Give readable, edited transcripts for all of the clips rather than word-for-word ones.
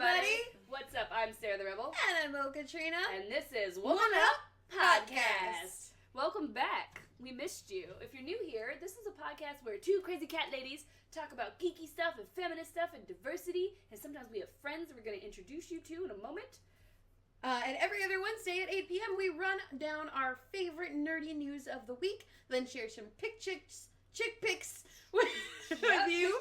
everybody. What's up? I'm Sarah the Rebel. And I'm OhCatrina. And this is Woman Up Podcast. Welcome back. We missed you. If you're new here, this is a podcast where two crazy cat ladies talk about geeky stuff and feminist stuff and diversity. And sometimes we have friends that we're going to introduce you to in a moment. And every other Wednesday at 8 p.m. we run down our favorite nerdy news of the week, then share some chick pics with you.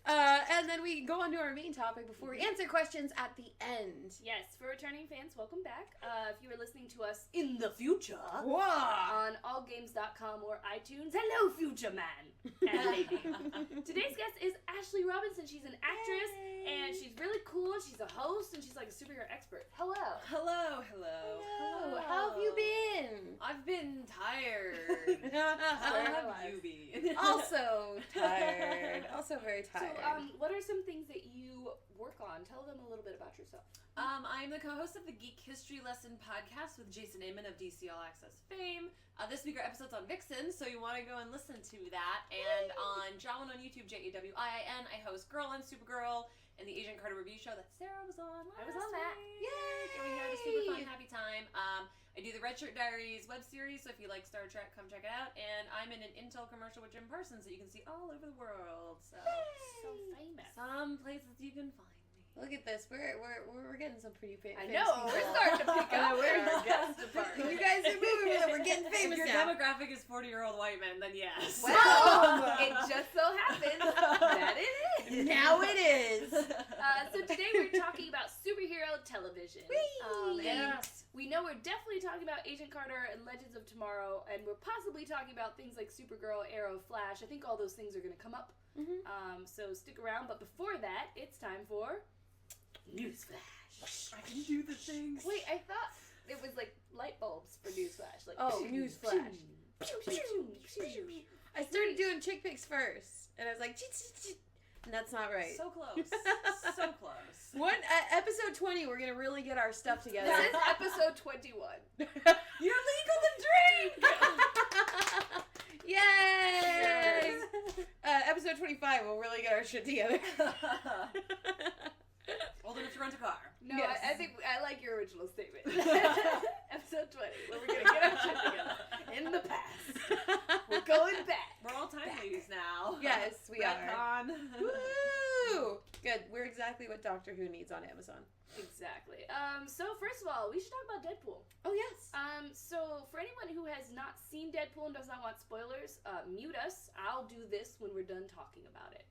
And then we go on to our main topic before we answer questions at the end. Yes, for returning fans, welcome back. If you are listening to us in the future Whoa. on allgames.com or iTunes, hello, future man and lady. Today's guest is Ashley Robinson. She's an actress, and she's really cool. She's a host, and she's like a superhero expert. Hello. Hello. How have you been? I've been tired. How have you been? Also tired. Also very tired. So, what are some things that you work on? Tell them a little bit about yourself. I'm the co-host of the Geek History Lesson podcast with Jason Amon of DC All Access fame. This week our episode's on Vixen, so you want to go and listen to that. And on Jawin on YouTube, Jawin, I host Girl and Supergirl and the Agent Carter review show that Sarah was on last I was on that. Yay! And we had a super fun, happy time. I do the Red Shirt Diaries web series, so if you like Star Trek, come check it out. And I'm in an Intel commercial with Jim Parsons that you can see all over the world. So famous. Some places you can find me. Look at this. We're getting some pretty famous. I know. We're starting to pick up our guest department. You guys are moving. We're getting famous If your now. demographic is 40-year-old white men, then yes. Well, it just so happens that it is. Now it is. So today we're talking about superhero television. Yes. We know we're definitely talking about Agent Carter and Legends of Tomorrow, and we're possibly talking about things like Supergirl, Arrow, Flash. I think all those things are going to come up. Mm-hmm. So stick around. But before that, it's time for Newsflash. I can do the things. Wait, I thought it was like light bulbs for Newsflash. Like, Newsflash. Newsflash. I started doing chick pics first, and I was like, and that's not right. So close. So close. Episode 20, we're gonna really get our stuff together. This is episode 21. You're legal to drink! Yay! Episode 25, we'll really get our shit together. Old enough to rent a car. No, Yes. I think I like your original statement. Episode 20, where we're going to get our shit together. In the past. We're going back. We're all time ladies now. Yes, we are. Retcon. Woo! Good. We're exactly what Doctor Who needs on Amazon. Exactly. So first of all, we should talk about Deadpool. Oh, yes. So for anyone who has not seen Deadpool and does not want spoilers, mute us. I'll do this when we're done talking about it.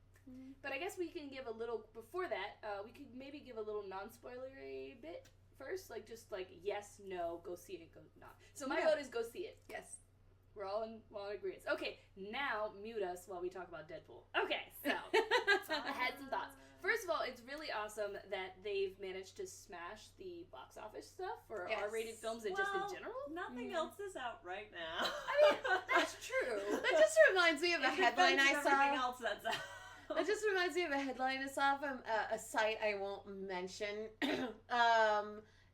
But I guess we can give a little, before that, we could maybe give a little non-spoilery bit first. Like, just like, yes, no, go see it, go not. So my vote is go see it. Yes. We're all in agreement. Okay, now mute us while we talk about Deadpool. Okay, so I had some thoughts. First of all, it's really awesome that they've managed to smash the box office stuff for R-rated films and just in general. Nothing else is out right now. I mean, that's true. That just reminds me of a headline I saw. Everything else that's out. That just reminds me of a headline I saw from a site I won't mention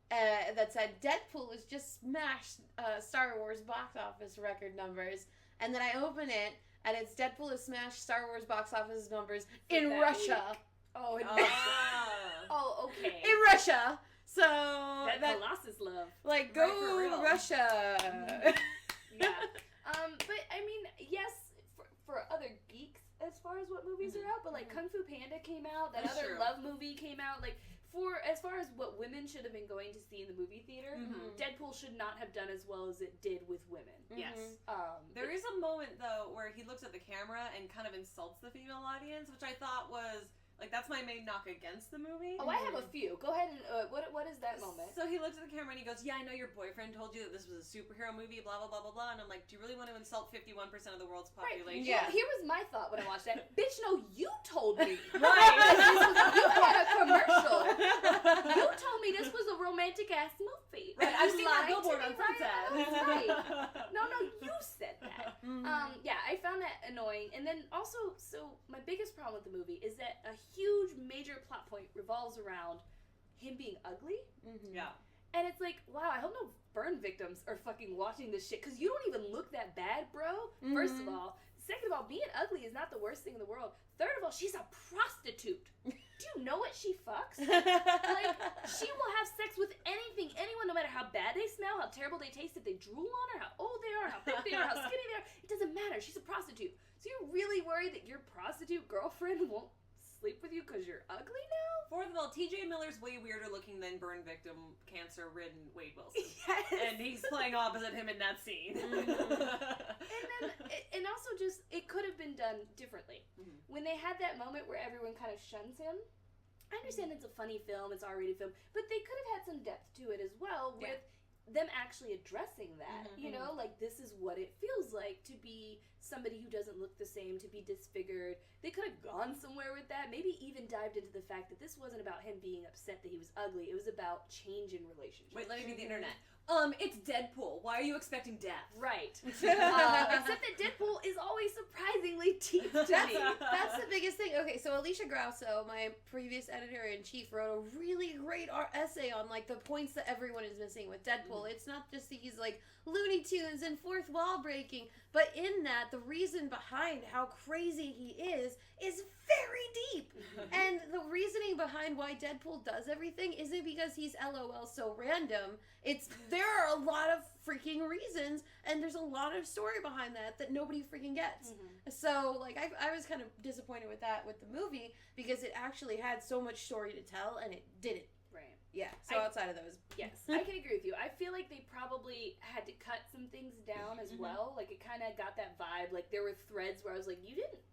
that said Deadpool has just smashed Star Wars box office record numbers. And then I open it, and it's Deadpool has smashed Star Wars box office numbers in Russia. Week. Oh, in Russia. Oh, okay. In Russia. So that Colossus love. Like, go Russia. Yeah. But I mean, yes, for other geeks, as far as what movies are out, but like Kung Fu Panda came out, that That's other true. Love movie came out, like as far as what women should have been going to see in the movie theater, Deadpool should not have done as well as it did with women. Yes. There is a moment though where he looks at the camera and kind of insults the female audience, which I thought was like, that's my main knock against the movie. Oh, I have a few. Go ahead and what is that moment? So he looks at the camera and he goes, "Yeah, I know your boyfriend told you that this was a superhero movie, blah blah blah blah blah." And I'm like, "Do you really want to insult 51% of the world's population?" Right. Yeah. Well, here was my thought when I watched that. Bitch, no, you told me. Right. You had a commercial. You told me this was a romantic ass movie. Right. I've You seen that lied to billboard me on Sunset. right. No, you said that. Yeah, I found that annoying. And then also, so my biggest problem with the movie is that a huge major plot point revolves around him being ugly. Yeah. And it's like, wow, I hope no burn victims are fucking watching this shit, because you don't even look that bad, bro. First of all. Second of all, being ugly is not the worst thing in the world. Third of all, she's a prostitute. Do you know what she fucks? Like, she will have sex with anything, anyone, no matter how bad they smell, how terrible they taste, if they drool on her, how old they are, how thick they are, how skinny they are. It doesn't matter. She's a prostitute. So you're really worried that your prostitute girlfriend won't sleep with you because you're ugly now? Fourth of all, TJ Miller's way weirder looking than burn victim, cancer-ridden Wade Wilson. Yes. And he's playing opposite him in that scene. And also just, it could have been done differently. Mm-hmm. When they had that moment where everyone kind of shuns him, I understand it's a funny film, it's an R-rated film, but they could have had some depth to it as well with them actually addressing that. Mm-hmm. You know, like, this is what it feels like to be somebody who doesn't look the same, to be disfigured. They could have gone somewhere with that, maybe even dived into the fact that this wasn't about him being upset that he was ugly, it was about change in relationships. Wait, let me read the internet. It's Deadpool. Why are you expecting death? Right. Except that Deadpool is always surprisingly deep to me. That's the biggest thing. Okay, so Alicia Grasso, my previous editor-in-chief, wrote a really great essay on, like, the points that everyone is missing with Deadpool. It's not just these, like, Looney Tunes and fourth wall breaking, but in that, the reason behind how crazy he is very deep. And the reasoning behind why Deadpool does everything isn't because he's LOL so random. There are a lot of freaking reasons, and there's a lot of story behind that nobody freaking gets. Mm-hmm. So, like, I was kind of disappointed with that with the movie, because it actually had so much story to tell, and it didn't. Right. Yeah, so outside of those. Yes, I can agree with you. I feel like they probably had to cut some things down as well. Like, it kind of got that vibe. Like, there were threads where I was like, you didn't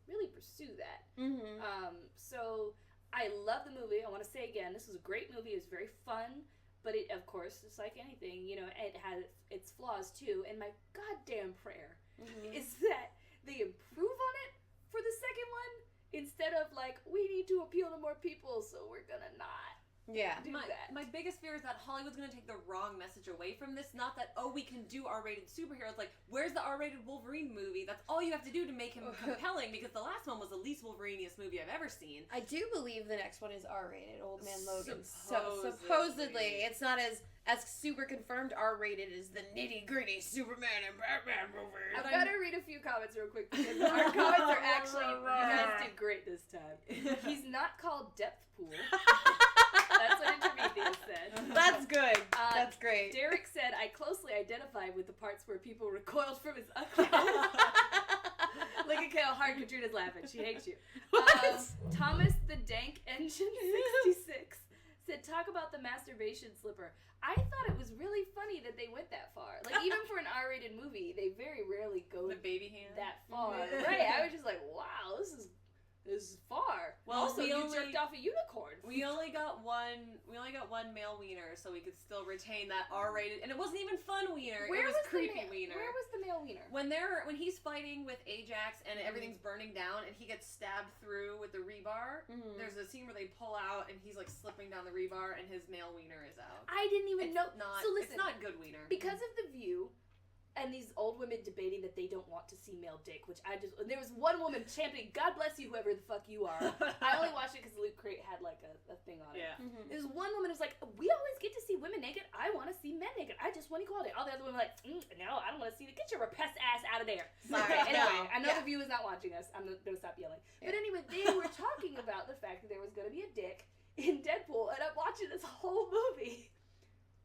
really pursue that. Mm-hmm. So I love the movie. I want to say again, this was a great movie. It was very fun, but it, of course, just like anything, you know, it has its flaws too. And my goddamn prayer is that they improve on it for the second one, instead of like, we need to appeal to more people, so we're gonna not. Yeah. My biggest fear is that Hollywood's going to take the wrong message away from this. Not that, we can do R-rated superheroes. Like, where's the R-rated Wolverine movie? That's all you have to do to make him compelling, because the last one was the least Wolverine-iest movie I've ever seen. I do believe the next one is R-rated, Old Man Logan. Supposedly. Supposedly. It's not as super confirmed R-rated as the nitty-gritty Superman and Batman movies. I've got to read a few comments real quick, because our comments are actually, you guys did great this time. He's not called Depthpool. That's what Intermedia said. That's good. That's great. Derek said, I closely identify with the parts where people recoiled from his ugliness. Look at how hard Katrina's laughing. She hates you. Thomas the Dank Engine 66 said, talk about the masturbation slipper. I thought it was really funny that they went that far. Like, even for an R-rated movie, they very rarely go the baby hand that far. Right. I was just like, wow, this is far. Well, also, you jerked off a unicorn. We only got one male wiener, so we could still retain that R-rated, and it wasn't even fun wiener. It was creepy wiener. Where was the male wiener? When he's fighting with Ajax and everything's burning down, and he gets stabbed through with the rebar. There's a scene where they pull out, and he's like slipping down the rebar, and his male wiener is out. I didn't even know. So listen, it's not good wiener because of The View. And these old women debating that they don't want to see male dick, which there was one woman championing, God bless you, whoever the fuck you are. I only watched it because Loot Crate had like a thing on it. Yeah. There was one woman who was like, we always get to see women naked. I want to see men naked. I just want equality. All the other women were like, no, I don't want to see it. Get your repressed ass out of there. Sorry. Anyway, I know The View is not watching us. I'm going to stop yelling. But anyway, they were talking about the fact that there was going to be a dick in Deadpool, and I'm watching this whole movie.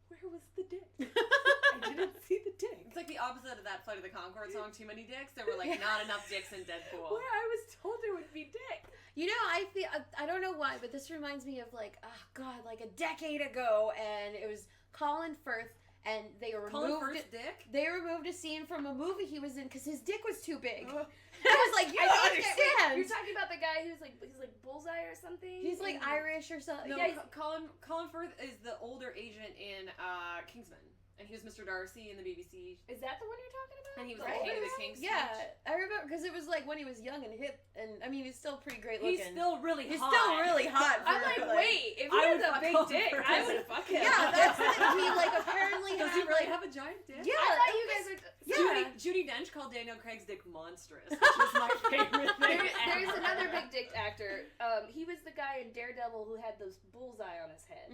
Where was the dick? I didn't see the dick. It's like the opposite of that Flight of the Conchords song, Too Many Dicks. There were like not enough dicks in Deadpool. Where I was told there would be dick. You know, I don't know why, but this reminds me of like, oh god, like a decade ago, and it was Colin Firth, and they removed They removed a scene from a movie he was in because his dick was too big. I was like, you don't understand. You're talking about the guy he's like Bullseye or something? He's like Irish or something. No, yeah, Colin Firth is the older agent in Kingsman. And he was Mr. Darcy in the BBC. Is that the one you're talking about? And he was the king of the King's Speech. Yeah, I remember because it was like when he was young and hip, and I mean he's still pretty great looking. He's still really hot. He's still really hot. I'm like, wait, if he has a big dick, I would fuck him. Yeah, that's the thing. He like apparently does he really have a giant dick? Yeah, I thought you guys were. Judi Dench called Daniel Craig's dick monstrous, which was my favorite thing. There's another big dick actor. He was the guy in Daredevil who had those bullseye on his head.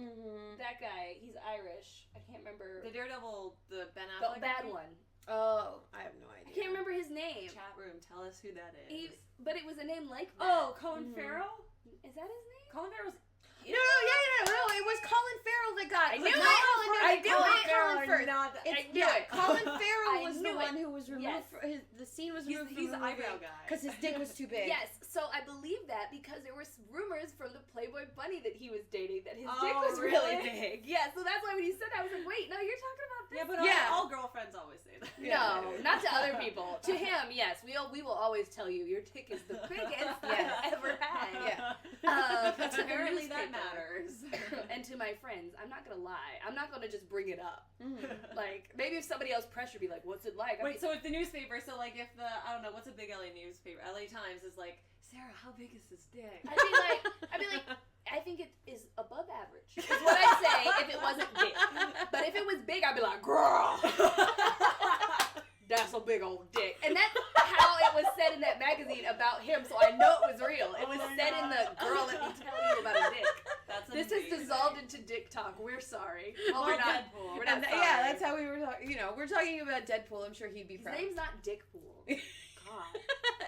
That guy, he's Irish. I can't remember. The Daredevil, the Ben Affleck. The bad one. Oh, I have no idea. I can't remember his name. Chat room, tell us who that is. But it was a name like that. Oh, Colin Farrell? Is that his name? Colin Farrell's... No, it was Colin Farrell that got. I knew it. Colin Firth. I knew it. Colin Farrell was the knew one it. who was removed. The scene was removed. He's the eyebrow guy. Because his dick was too big. Yes, so I believe that because there were rumors from the Playboy bunny that he was dating that his dick was really big. Yeah, so that's why when he said that, I was like, wait, no, you're talking about this? Yeah, but all girlfriends always say that. No, not to other people. To him, yes, we will always tell you your dick is the biggest I've ever had. Yeah. Apparently that matters. And to my friends, I'm not gonna lie. I'm not gonna just bring it up. Like, maybe if somebody else pressured me, like, what's it like? Wait, so if the newspaper, if the, I don't know, what's a big LA newspaper? LA Times is like, Sarah, how big is this dick? I'd be like, I think it is above average. Is what I'd say if it wasn't big. But if it was big, I'd be like, girl, that's a big old dick. And that's how it was said in that magazine about him, so I know it was real. It was said in the girl, let me tell you about a dick. This has dissolved into dick talk. We're sorry. Well, we're not. Deadpool. We're not sorry. Yeah, that's how we were talking. You know, we're talking about Deadpool. I'm sure he'd be proud. His name's not Dickpool. God.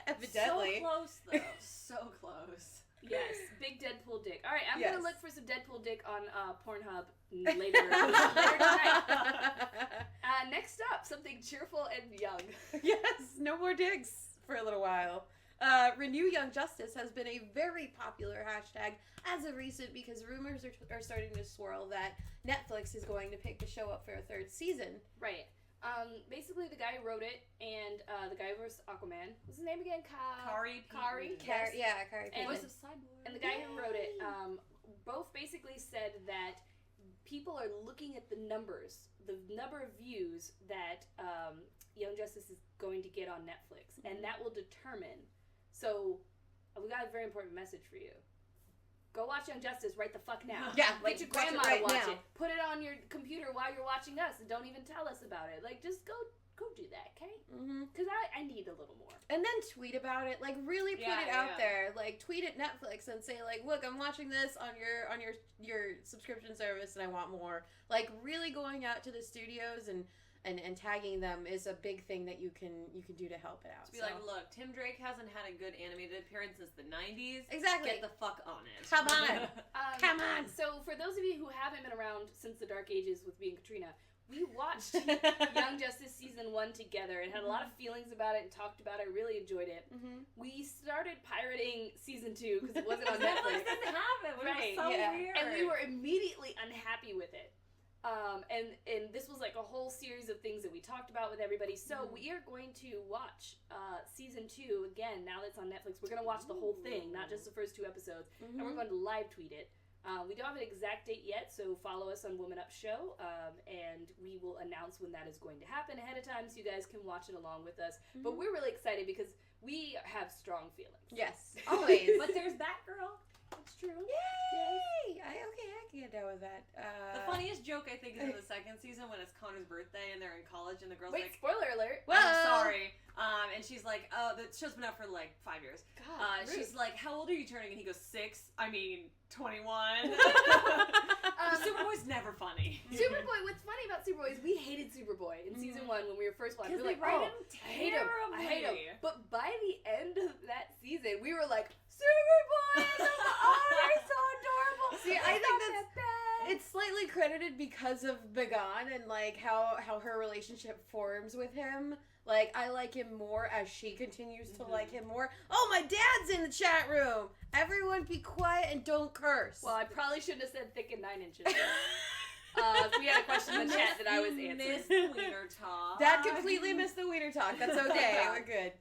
Evidently. So close, though. So close. Yes, big Deadpool dick. All right, I'm Yes. gonna look for some Deadpool dick on Pornhub later tonight. Next up, something cheerful and young. Yes, no more dicks for a little while. Renew Young Justice has been a very popular hashtag as of recent because rumors are starting to swirl that Netflix is going to pick the show up for a third season. Right. Basically, the guy who wrote it and the guy who wrote Aquaman. What's his name again? Kari. Yes. Kari. And, Voice of Cyborg. and the guy who wrote it both basically said that people are looking at the numbers, the number of views that Young Justice is going to get on Netflix, and that will determine. So, we got a very important message for you. Go watch Young Justice right the fuck now. Yeah, Like, get your grandma watch it right watch now. it. Put it on your computer while you're watching us, and don't even tell us about it. Like, just go do that, okay? Because I need a little more. And then tweet about it. Like, really put it out there. Like, tweet at Netflix and say, like, look, I'm watching this on your subscription service and I want more. Like, really going out to the studios and tagging them is a big thing that you can do to help it out. To be like, look, Tim Drake hasn't had a good animated appearance since the 90s. Exactly. Get the fuck on it. Come on. Come on. So for those of you who haven't been around since the Dark Ages with being Katrina, we watched Young Justice Season 1 together and had a lot of feelings about it and talked about it. I really enjoyed it. We started pirating Season 2 because it wasn't on Netflix. Netflix didn't have it, which was so weird. And we were immediately unhappy with it. And this was like a whole series of things that we talked about with everybody. So we are going to watch Season 2 again now that it's on Netflix. We're going to watch the whole thing, not just the first 2 episodes. And we're going to live tweet it. We don't have an exact date yet, so follow us on Woman Up Show, and we will announce when that is going to happen ahead of time so you guys can watch it along with us. But we're really excited because we have strong feelings. Yes, always. But there's Batgirl. That's true. Yay! I can get down with that. The funniest joke, I think, is in the second season when it's Connor's birthday and they're in college and the girl's Wait, like... spoiler alert. Whoa! I'm sorry. And she's like, oh, the show's been out for like 5 years. God, she's like, how old are you turning? And he goes, 6. I mean, 21. Superboy's never funny. Superboy, what's funny about Superboy is we hated Superboy in Season 1 when we were first watching. We were like, write him I hate him. I hate him. terribly. But by the end of that season, we were like, Superboy! Oh, they're so adorable. See, I think Not that bad. it's slightly credited because of Begon and like how her relationship forms with him. Like, I like him more as she continues to like him more. Oh, my dad's in the chat room. Everyone be quiet and don't curse. Well, I probably shouldn't have said thick and 9 inches. We had a question in the chat that I was answering. Missed Wiener Talk. That completely missed the wiener talk. That's okay. We're good.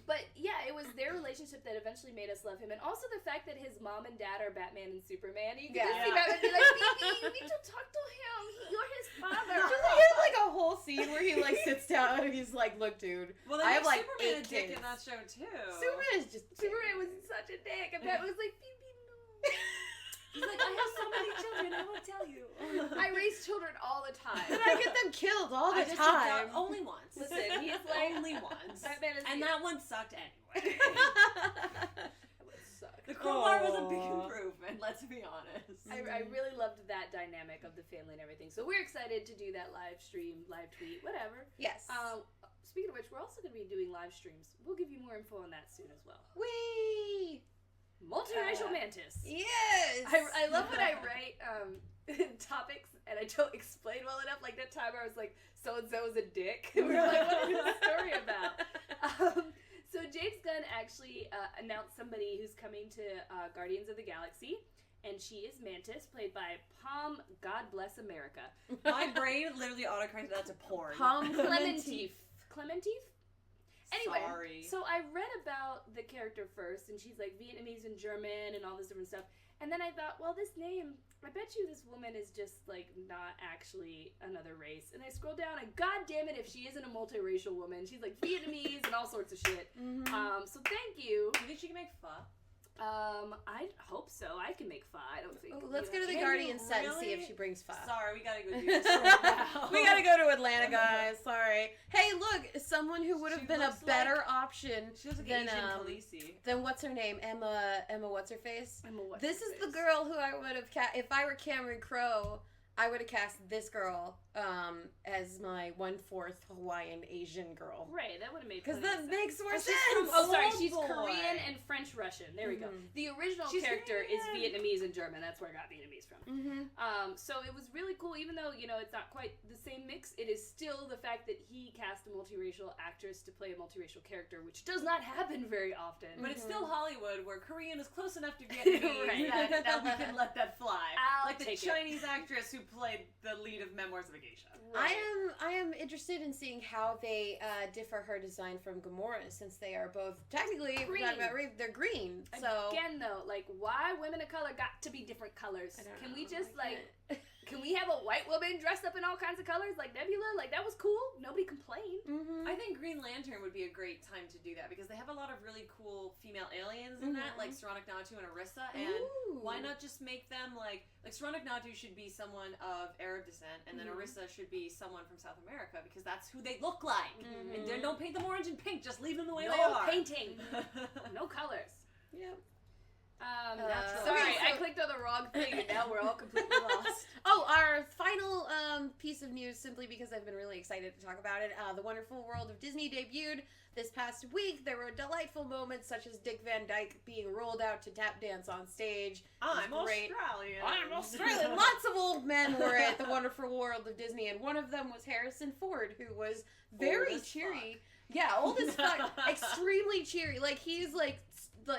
But yeah, it was their relationship that eventually made us love him, and also the fact that his mom and dad are Batman and Superman. You can just see Batman be like, "Baby, you need to talk to him. You're his father." Just like, like a whole scene where he like sits down and he's like, "Look, dude, Well, they I have make like Superman 8 a dick kids." in that show too. Superman is just Superman was such a dick, and Batman was like, "Baby, no." He's like, I have so many children, I will tell you. I raise children all the time. But I get them killed all the I just time. only once. Listen, he's like only once. Batman is And that one sucked anyway. That would suck. The crowbar was a big improvement, let's be honest. I really loved that dynamic of the family and everything. So we're excited to do that live stream, live tweet, whatever. Yes. Speaking of which, we're also going to be doing live streams. We'll give you more info on that soon as well. Whee! Multiracial Mantis. Yes! I love when I write topics and I don't explain well enough. Like that time I was like, so-and-so is a dick. We were like, what is this story about? So James Gunn actually announced somebody who's coming to Guardians of the Galaxy. And she is Mantis, played by Pom, God Bless America. My brain literally autocorrected that to porn. Pom Clementif. Clementif? Anyway, Sorry. so I read about the character first, and she's like Vietnamese and German and all this different stuff. And then I thought, well, this name, I bet you this woman is just like not actually another race. And I scrolled down, and god damn it, if she isn't a multiracial woman, she's like Vietnamese and all sorts of shit. Mm-hmm. So thank you. Do you think she can make pho? I hope so. I can make pho. I don't think. Ooh, let's go to the Can Guardian you set and see really? if she brings pho. Sorry, we gotta go do this right now. We gotta go to Atlanta, guys. Sorry. Hey, look, someone who would have She been a looks better option She looks like than Asian Khaleesi. than what's her name, Emma what's her face. Emma This is the girl who I would have if I were Cameron Crowe. I would have cast this girl as my 1/4 Hawaiian Asian girl. Right, that would have made Because plenty that of makes more She's sense. from Oh, sorry, Old she's Boy. Korean and French Russian. There we go. The original She's character is Korean. Vietnamese and German. That's where I got Vietnamese from. Mm-hmm. So it was really cool, even though, you know, it's not quite the same mix, it is still the fact that he cast a multiracial actress to play a multiracial character, which does not happen very often. But it's still Hollywood, where Korean is close enough to Vietnamese Right. that we can let that fly. I'll like the take it. Chinese actress who played the lead of Memoirs of a Geisha. I am interested in seeing how they differ her design from Gamora, since they are both technically if we're talking about race, they're green. So Again, though, like, why women of color got to be different colors? I don't Can know. we just, can we have a white woman dressed up in all kinds of colors, like Nebula? Like, that was cool. Nobody complained. Mm-hmm. I think Green Lantern would be a great time to do that because they have a lot of really cool female aliens in that, like Sarahk Natu and Orissa, and why not just make them like Sarahk Natu should be someone of Arab descent, and then Orissa should be someone from South America because that's who they look like. And then don't paint them orange and pink, just leave them the way they No are. painting. No colors. Yep. Sorry, I clicked on the wrong thing and now we're all completely lost. Oh, our final piece of news, simply because I've been really excited to talk about it. The Wonderful World of Disney debuted this past week. There were delightful moments such as Dick Van Dyke being rolled out to tap dance on stage. I'm great. Australian. I'm Australian. Lots of old men were at the Wonderful World of Disney, and one of them was Harrison Ford, who was very cheery. Yeah, old as fuck. Extremely cheery. Like, he's like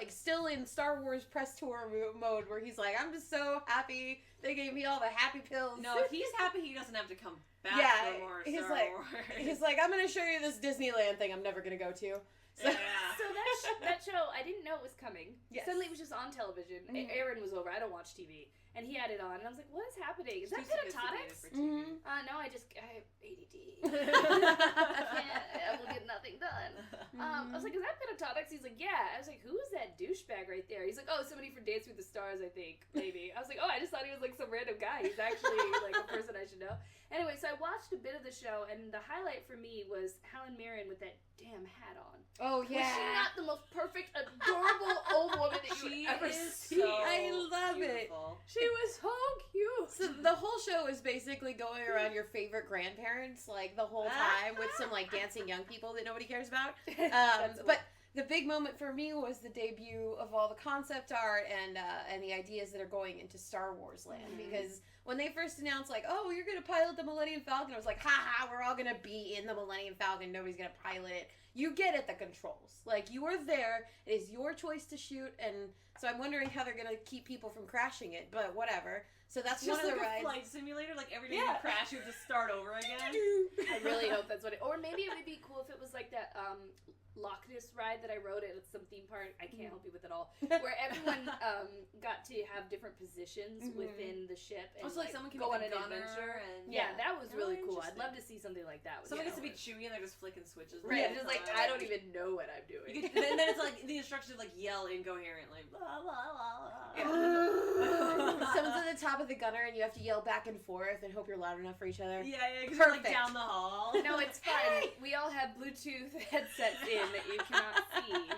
still in Star Wars press tour mode, where he's like, I'm just so happy they gave me all the happy pills. No, he's happy he doesn't have to come back for more he's Star like, Wars. He's like, I'm gonna show you this Disneyland thing I'm never gonna go to. So, So that show, I didn't know it was coming. Yes. Suddenly it was just on television. Aaron was over. I don't watch TV. And he had it on, and I was like, what is happening? Is that Pentatonics? No, I have ADD. I will get nothing done. I was like, is that Pentatonics? He's like, yeah. I was like, who is that douchebag right there? He's like, oh, somebody for Dance with the Stars, I think, maybe. I was like, oh, I just thought he was like some random guy. He's actually like a person I should know. Anyway, so I watched a bit of the show, and the highlight for me was Helen Mirren with that damn hat on. oh yeah. Was she not the most perfect, adorable old woman that you would ever see? I love it. She was so cute. So the whole show is basically going around your favorite grandparents, like the whole time, with some like dancing young people that nobody cares about. But the big moment for me was the debut of all the concept art and the ideas that are going into Star Wars land. Because when they first announced, like, oh, you're gonna pilot the Millennium Falcon, I was like, haha, we're all gonna be in the Millennium Falcon. Nobody's gonna pilot it. You get it, the controls. Like, you are there. It is your choice to shoot, and so I'm wondering how they're gonna keep people from crashing it. But whatever. So that's It's one just of the like a rides. flight simulator. Like every time you crash, you have to start over again. I really hope that's what it. Or maybe it would be cool if it was like that Loch Ness ride that I rode at some theme park. I can't help you with it all. Where everyone got to have different positions within the ship and Also, like someone can go be on the an gunner adventure. and Yeah, that was really cool. I'd interesting. love to see something like that. With Someone gets Star to be Wars. Chewy and they're just flicking switches. the Right, whole just like time. I don't even know what I'm doing. You get, and then it's like the instructions like yell incoherently. Blah, blah, blah, blah. Someone's at the top of the gunner, and you have to yell back and forth and hope you're loud enough for each other. Yeah, because you're like Perfect. down the hall. No, it's fun. We all have Bluetooth headsets in that you cannot see.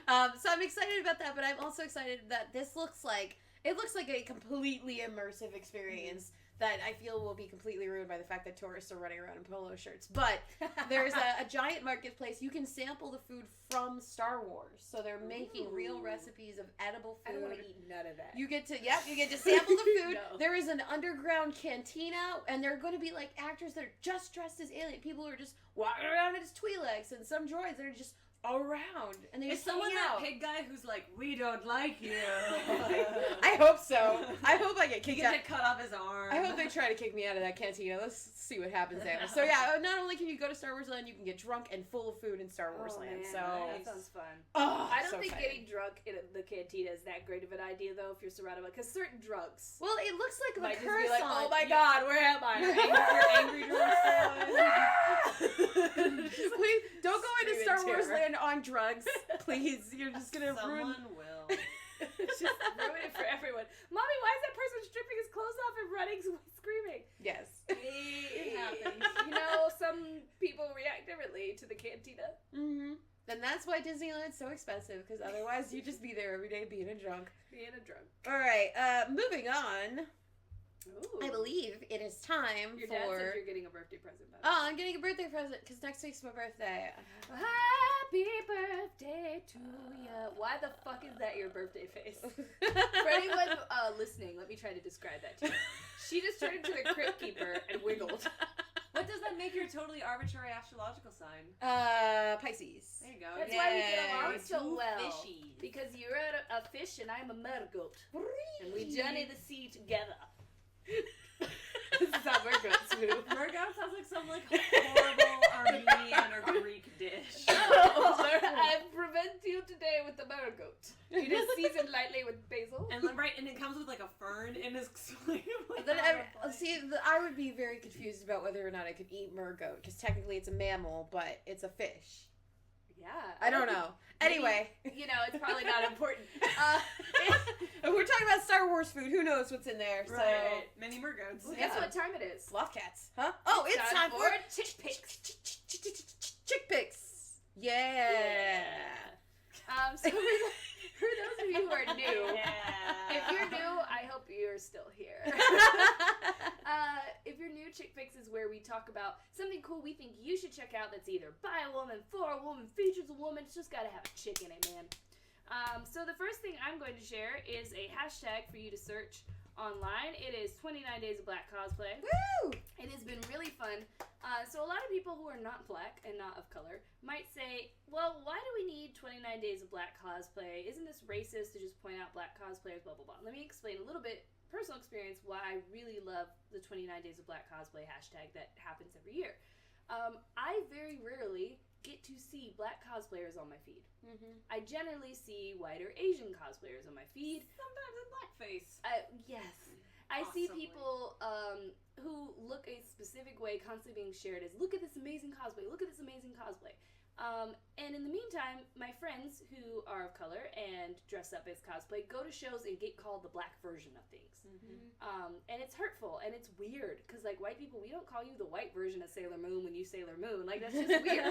So I'm excited about that, but I'm also excited that this looks like a completely immersive experience that I feel will be completely ruined by the fact that tourists are running around in polo shirts. But there's a giant marketplace. You can sample the food from Star Wars. So they're making real recipes of edible food. I don't want to eat none of that. You get to sample the food. No. There is an underground cantina, and there are going to be like actors that are just dressed as alien. People who are just walking around as Twi'leks, and some droids that are just around, and they Is just someone hang that out. pig guy who's like, we don't like you? I hope so. I hope I get He kicked out. gets to cut off his arm. I hope they try to kick me out of that cantina. Let's see what happens there. So yeah, not only can you go to Star Wars Land, you can get drunk and full of food in Star Wars Land. Man, So that sounds fun. oh, I don't so think exciting. getting drunk in the cantina is that great of an idea, though, if you're surrounded by... Because certain drugs Well, it looks like might the just be Coruscant. like, oh my god, where am I? You're angry drunk. Please don't go into Screaming Star Wars terror. Land on drugs, please. You're just gonna ruin. Someone will. Just ruin it for everyone. Mommy, why is that person stripping his clothes off and running, screaming? Yes. It happens. You know, some people react differently to the cantina. Mm-hmm. And that's why Disneyland's so expensive, because otherwise you'd just be there every day being a drunk. Being a drunk. All right. Moving on. Ooh. I believe it is time Your dad for. said you're getting a birthday present. By the Oh, I'm getting a birthday present because next week's my birthday. Happy birthday to ya. Why the fuck is that your birthday face? For anyone listening, let me try to describe that to you. She just turned into the Crypt Keeper and wiggled. What does that make your totally arbitrary astrological sign? Pisces. There you go. That's why we get along Yay. so Two well. fishies. Because you're a fish and I'm a mergoat. And we journey the sea together. This is how mergoats move. Mergout sounds like some like horrible Armenian or Greek dish. I prevent you today with the mergoat. It is seasoned lightly with basil. And it comes with like a fern in his sleeve. Then I would be very confused about whether or not I could eat mergoat because technically it's a mammal, but it's a fish. Yeah. I don't know. Anyway, You know, it's probably not important. we're talking about Star Wars food. Who knows what's in there? So Right. Many mergoats. Well, Yeah. guess what time it is? Sloth cats, huh? Oh, it's time for chick picks. chick picks. Yeah. So for those of you who are new, Yeah. if you're new, I hope you're still here. If you're new, Chick Fix is where we talk about something cool we think you should check out that's either by a woman, for a woman, features a woman. It's just gotta have a chick in it, man. So the first thing I'm going to share is a hashtag for you to search online. It is 29 Days of Black Cosplay. Woo! It has been really fun. So a lot of people who are not black and not of color might say, well, why do we need 29 Days of Black Cosplay? Isn't this racist to just point out black cosplayers, blah, blah, blah. Let me explain a little bit, personal experience, why I really love the 29 Days of Black Cosplay hashtag that happens every year. I very rarely get to see black cosplayers on my feed. Mm-hmm. I generally see white or Asian cosplayers on my feed. Sometimes in blackface. Yes. I see Possibly. people who look a specific way constantly being shared as, look at this amazing cosplay, look at this amazing cosplay. And in the meantime, my friends who are of color and dress up as cosplay go to shows and get called the black version of things. Mm-hmm. And it's hurtful and it's weird because, like, white people, we don't call you the white version of Sailor Moon when you Sailor Moon. Like, that's just weird.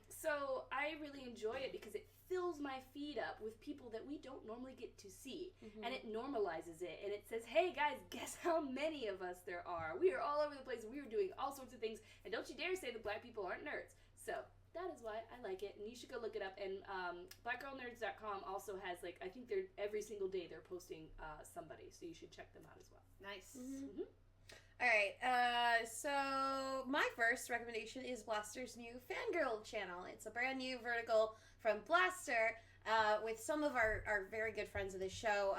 So I really enjoy it because it fills my feed up with people that we don't normally get to see. Mm-hmm. And it normalizes it. And it says, hey, guys, guess how many of us there are? We are all over the place. We are doing all sorts of things. And don't you dare say that black people aren't nerds. So that is why I like it, and you should go look it up. And blackgirlnerds.com also has, like, I think they're every single day they're posting somebody, so you should check them out as well. Nice. Mm-hmm. All right, so my first recommendation is Blastr's new Fangrrl channel. It's a brand new vertical from Blastr with some of our very good friends of the show.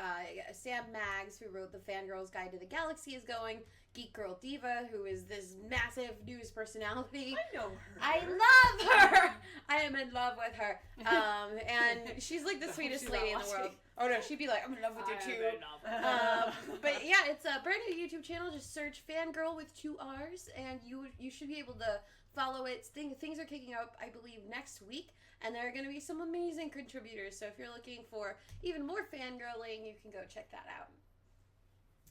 Sam Maggs, who wrote the Fangirl's Guide to the Galaxy, is going. GeekGirlDiva, who is this massive news personality. I know her. I love her! I am in love with her. And she's like the I hope sweetest she's lady in not the world. Oh no, she'd be like, I'm in love with you too. I But yeah, it's a brand new YouTube channel. Just search Fangrrl with 2 R's, and you should be able to follow it. Things are kicking up, I believe, next week, and there are going to be some amazing contributors. So if you're looking for even more fangirling, you can go check that out.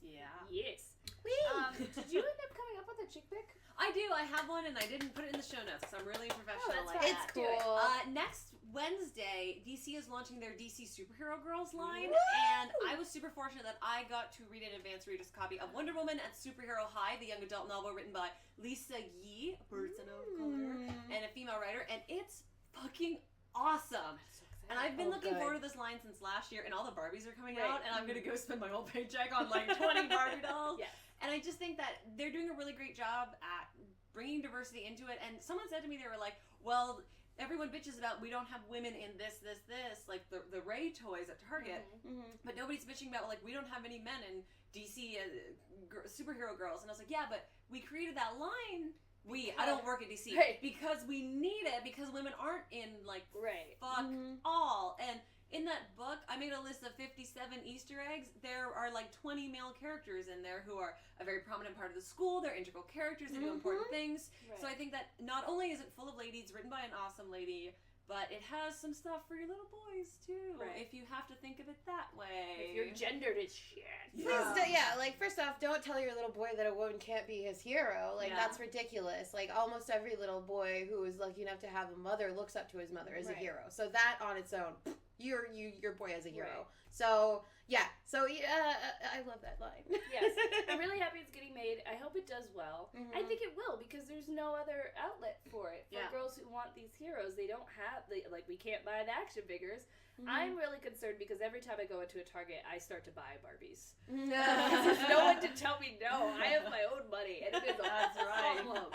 Yeah. Yes. Whee! Did you end up coming up with a chick pic? I do. I have one, and I didn't put it in the show notes because I'm really professional that's like fine. It's that. cool. Next Wednesday, DC is launching their DC Superhero Girls line, and I was super fortunate that I got to read an advanced reader's copy of Wonder Woman at Superhero High, the young adult novel written by Lisa Yee, a person of color, and a female writer, and it's fucking awesome. And I've been looking forward to this line since last year, and all the Barbies are coming out, and I'm going to go spend my whole paycheck on like 20 Barbie dolls. Yes. And I just think that they're doing a really great job at bringing diversity into it. And someone said to me, they were like, well, everyone bitches about we don't have women in this, like the Ray toys at Target, but nobody's bitching about like we don't have any men in DC superhero girls. And I was like, yeah, but we created that line. I don't work at DC because we need it because women aren't in like fuck all. And in that book, I made a list of 57 Easter eggs. There are like 20 male characters in there who are a very prominent part of the school. They're integral characters. They do important things. So I think that not only is it full of ladies, written by an awesome lady, but it has some stuff for your little boys too. If you have to think of it that way. If you're gendered as shit. Like first off, don't tell your little boy that a woman can't be his hero. Like that's ridiculous. Like almost every little boy who is lucky enough to have a mother looks up to his mother as a hero. So that on its own, your boy as a hero. So I love that line. Yes, I'm really happy it's getting made. I hope it does well. I think it will because there's no other outlet for it. For girls who want these heroes, they don't have we can't buy the action figures. I'm really concerned because every time I go into a Target, I start to buy Barbies. There's no one to tell me no. I have my own money, and it is a problem.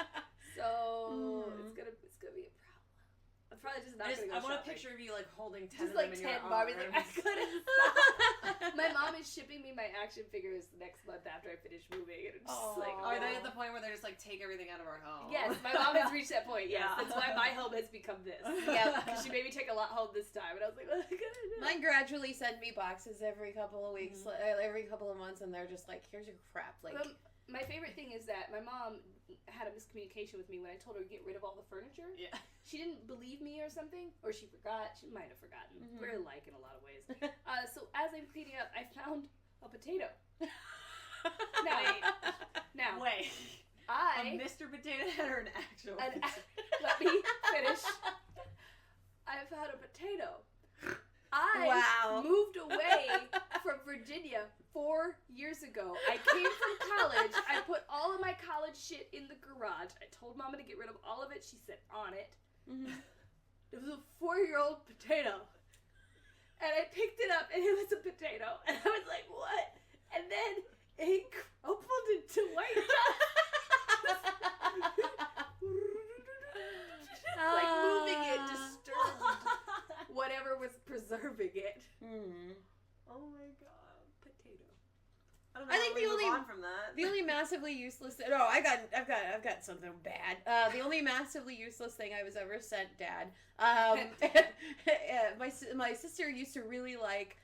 So it's gonna be a problem. I'm probably just not gonna go I want shopping. a picture of you like holding 10 just of them like in 10 your Barbies. arms. Like, I couldn't stop. My mom is shipping me my action figures next month after I finish moving, and it's just like, are they at the point where they're just like take everything out of our home? Yes, my mom has reached that point. Yes, that's why my home has become this. Because she made me take a lot home this time, and I was like, what am I gonna do? Mine gradually send me boxes every couple of weeks, every couple of months, and they're just like, here's your crap. Like, my favorite thing is that my mom had a miscommunication with me when I told her to get rid of all the furniture. Yeah. She didn't believe me or something, or she forgot. She might have forgotten. We're alike in a lot of ways. So as I'm cleaning up, I found a potato. Wait. A Mr. Potato Head or an actual potato? Let me finish. I found a potato. I moved away from Virginia 4 years ago. I came from college. I put all of my college shit in the garage. I told Mama to get rid of all of it. She said, on it. It was a 4-year-old potato. And I picked it up, and it was a potato. And I was like, what? And then it crumpled into white dust. Like moving it disturbed whatever was preserving it. Oh my god, potato. I don't know. I think the only massively useless. No, I've got something bad. The only massively useless thing I was ever sent, Dad. My sister used to really like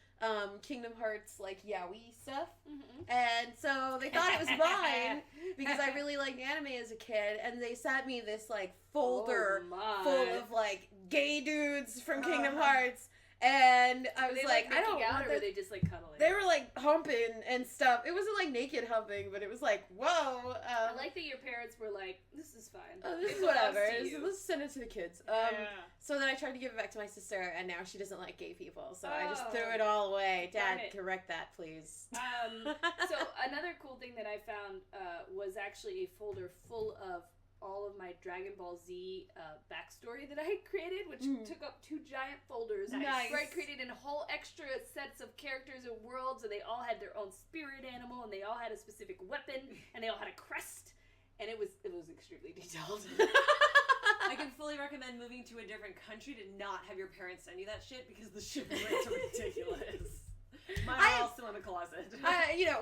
Kingdom Hearts like yaoi stuff, and so they thought it was mine because I really liked anime as a kid, and they sent me this like folder full of like gay dudes from Kingdom Hearts. And I was like, I don't want or were they just like cuddling? They were like humping and stuff. It wasn't like naked humping, but it was like, whoa. I like that your parents were like, this is fine. This is whatever. Let's send it to the kids. So then I tried to give it back to my sister, and now she doesn't like gay people. So I just threw it all away. Dad, correct that, please. So another cool thing that I found was actually a folder full of all of my Dragon Ball Z backstory that I had created, which took up 2 giant folders. Nice. Where I created a whole extra sets of characters and worlds, and they all had their own spirit animal, and they all had a specific weapon, and they all had a crest, and it was extremely detailed. I can fully recommend moving to a different country to not have your parents send you that shit because the shipping rates are ridiculous. Mine are all still in the closet.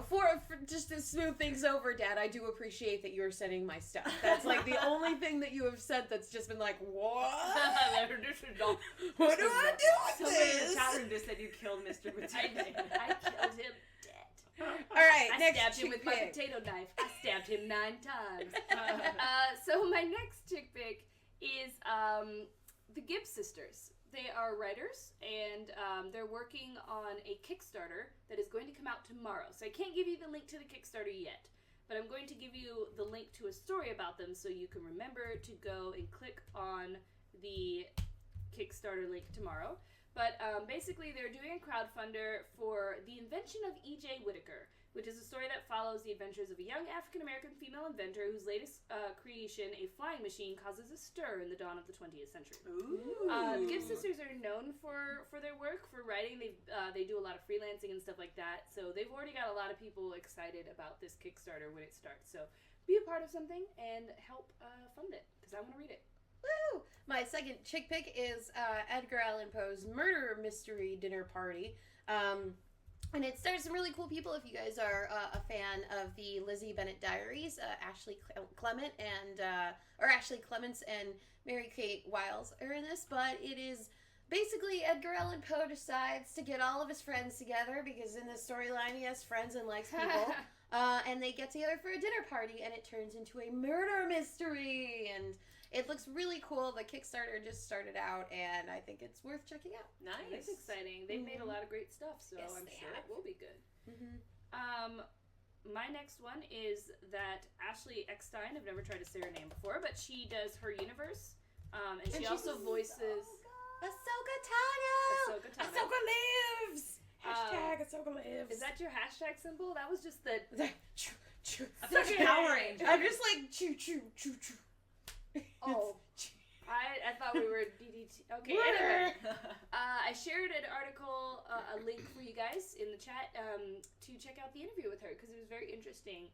For just to smooth things over, Dad, I do appreciate that you're sending my stuff. That's like the only thing that you have sent that's just been like, what? What do I do with Somebody this? in the chat room just said you killed Mr. Potato. I killed him dead. All right, I stabbed him with my potato knife. I stabbed him 9 times. So my next chick pick is the Gibbs sisters. They are writers, and they're working on a Kickstarter that is going to come out tomorrow. So I can't give you the link to the Kickstarter yet, but I'm going to give you the link to a story about them so you can remember to go and click on the Kickstarter link tomorrow. But basically, they're doing a crowdfunder for the invention of E.J. Whittaker, which is a story that follows the adventures of a young African-American female inventor whose latest creation, a flying machine, causes a stir in the dawn of the 20th century. The Gibbs sisters are known for their work, for writing. They do a lot of freelancing and stuff like that, so they've already got a lot of people excited about this Kickstarter when it starts. So be a part of something and help fund it, because I want to read it. Woo! My second chick pick is Edgar Allan Poe's Murder Mystery Dinner Party. And it stars some really cool people. If you guys are a fan of the Lizzie Bennet Diaries, Ashley Clements and Mary Kate Wiles are in this. But it is basically Edgar Allan Poe decides to get all of his friends together, because in this storyline he has friends and likes people. And they get together for a dinner party, and it turns into a murder mystery. And it looks really cool. The Kickstarter just started out, and I think it's worth checking out. Nice. That's exciting. They've made a lot of great stuff, so Yes, I'm they sure have. it will be good. My next one is that Ashley Eckstein, I've never tried to say her name before, but she does her universe, and she also voices Ahsoka Tano! Ahsoka Tano. Ahsoka lives! Hashtag Ahsoka lives. Is that your hashtag symbol? That was just the... That's like Power Rangers. I'm just like, choo, choo, choo, choo. Oh, I thought we were DDT. Okay, anyway. I shared an article, a link for you guys in the chat to check out the interview with her, because it was very interesting.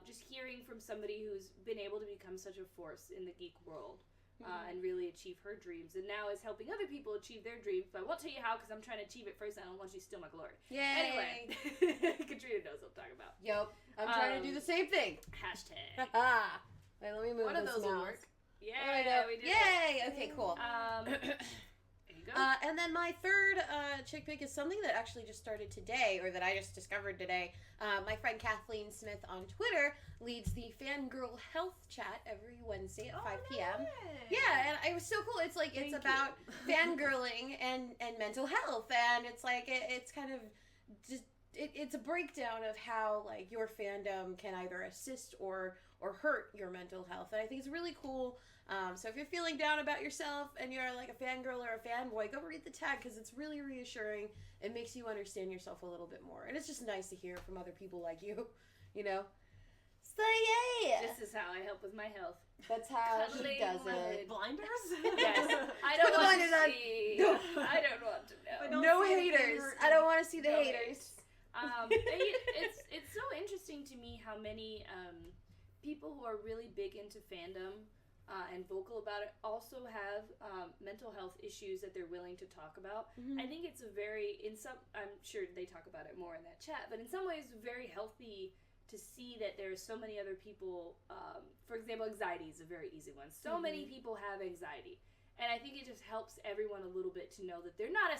Just hearing from somebody who's been able to become such a force in the geek world and really achieve her dreams, and now is helping other people achieve their dreams. But I won't tell you how, because I'm trying to achieve it first, and I don't want you to steal my glory. Yay! Anyway, Katrina knows what I'm talking about. Yup. I'm trying to do the same thing. Hashtag. Wait, let me move One of this those will mouse. work. Yeah, we did Yay! Okay, cool. There you go. And then my third chick pick is something that actually just started today, or that I just discovered today. My friend Kathleen Smith on Twitter leads the Fangrrl Health Chat every Wednesday at 5 p.m. Nice. Yeah, and it was so cool. It's like, it's Thank about fangirling and mental health, and it's like, it's kind of just, it's a breakdown of how, like, your fandom can either assist or hurt your mental health, and I think it's really cool. So if you're feeling down about yourself and you're like a fangirl or a fanboy, go read the tag, because it's really reassuring. It makes you understand yourself a little bit more, and it's just nice to hear from other people like you, you know? So yeah! This is how I help with my health. That's how she Cuddling does with it. Blinders? Yes. I Put don't the want blinders to on. see. No. I don't want to know. Don't No see the haters. favorite- I don't want to see the No haters. It's so interesting to me how many people who are really big into fandom and vocal about it also have mental health issues that they're willing to talk about. Mm-hmm. I think it's I'm sure they talk about it more in that chat, but in some ways very healthy to see that there are so many other people. For example, anxiety is a very easy one. So many people have anxiety. And I think it just helps everyone a little bit to know that they're not a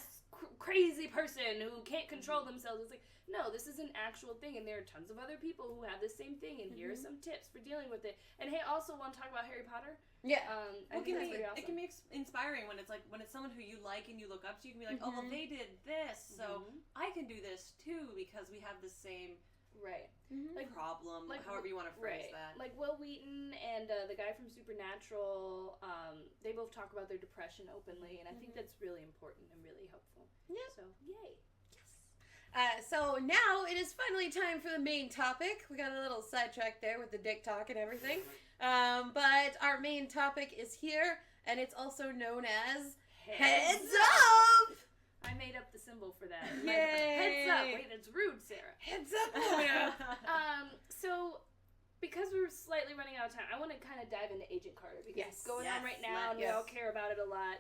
crazy person who can't control themselves. It's like, no, this is an actual thing, and there are tons of other people who have the same thing, and here are some tips for dealing with it. And hey, also want to talk about Harry Potter? Yeah. I think that's pretty awesome. It can be inspiring when it's like, when it's someone who you like and you look up to, you can be like, oh, well, they did this, so I can do this too, because we have the same Right. like problem, however you want to phrase that. Like Will Wheaton and the guy from Supernatural, they both talk about their depression openly, and I think that's really important and really helpful. Yeah. So, yay. So now it is finally time for the main topic. We got a little sidetracked there with the dick talk and everything. But our main topic is here, and it's also known as Heads Up! I made up the symbol for that. Yay! Heads up. Wait, that's rude, Sarah. Heads up, Luna! So, because we're slightly running out of time, I want to kind of dive into Agent Carter, because it's going on right now, and we all care about it a lot.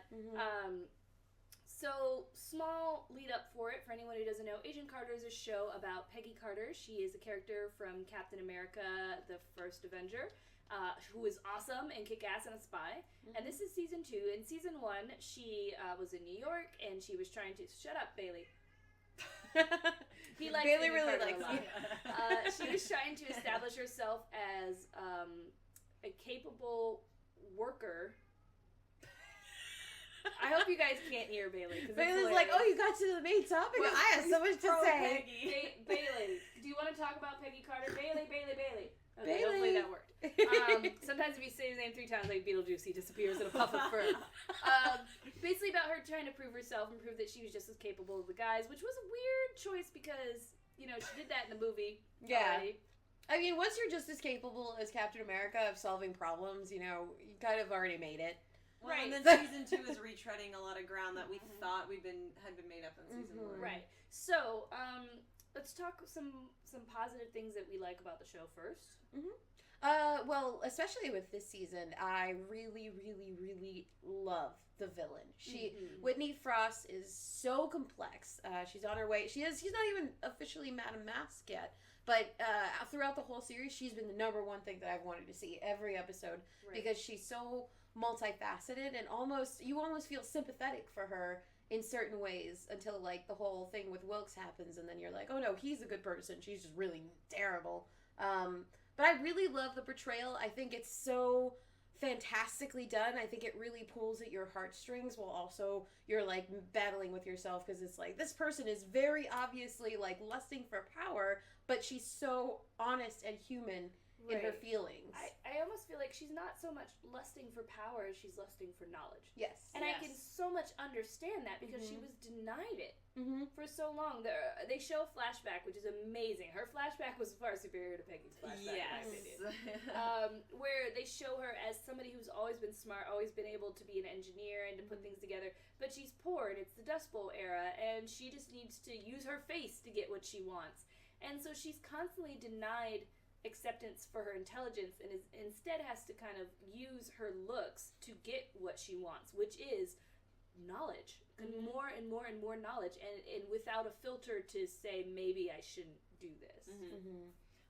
So, small lead up for it, for anyone who doesn't know, Agent Carter is a show about Peggy Carter. She is a character from Captain America, the First Avenger, who is awesome and kick-ass and a spy. And this is season 2. In season 1, she was in New York, and she was trying to... Shut up, Bailey. He likes Bailey Agent really Carter likes a lot. She was trying to establish herself as a capable worker. I hope you guys can't hear Bailey. Bailey's like, oh, you got to the main topic? I have so much to say. Bailey, do you want to talk about Peggy Carter? Bailey. Okay, hopefully that worked. Sometimes if you say his name 3 times, like Beetlejuice, he disappears in a puff of fur. Basically about her trying to prove herself and prove that she was just as capable as the guys, which was a weird choice because, you know, she did that in the movie. Yeah. Already. I mean, once you're just as capable as Captain America of solving problems, you know, you kind of already made it. Well, right. And then season 2 is retreading a lot of ground that we thought had been made up in season 1. Right. So, let's talk some positive things that we like about the show first. Well, especially with this season, I really, really, really love the villain. Whitney Frost is so complex. She's on her way. She's not even officially Madame Mask yet, but throughout the whole series, she's been the number one thing that I've wanted to see every episode because she's so multifaceted and you almost feel sympathetic for her in certain ways until like the whole thing with Wilkes happens, and then you're like, oh no, he's a good person. She's just really terrible. But I really love the portrayal. I think it's so fantastically done. I think it really pulls at your heartstrings while also you're like battling with yourself because it's like this person is very obviously like lusting for power, but she's so honest and human in her feelings. I almost feel like she's not so much lusting for power as she's lusting for knowledge. Yes. And I can so much understand that because she was denied it for so long. They show a flashback, which is amazing. Her flashback was far superior to Peggy's flashback, in my opinion. Where they show her as somebody who's always been smart, always been able to be an engineer and to put things together, but she's poor and it's the Dust Bowl era, and she just needs to use her face to get what she wants. And so she's constantly denied acceptance for her intelligence and instead has to kind of use her looks to get what she wants, which is knowledge. More and more and more knowledge, and without a filter to say maybe I shouldn't do this.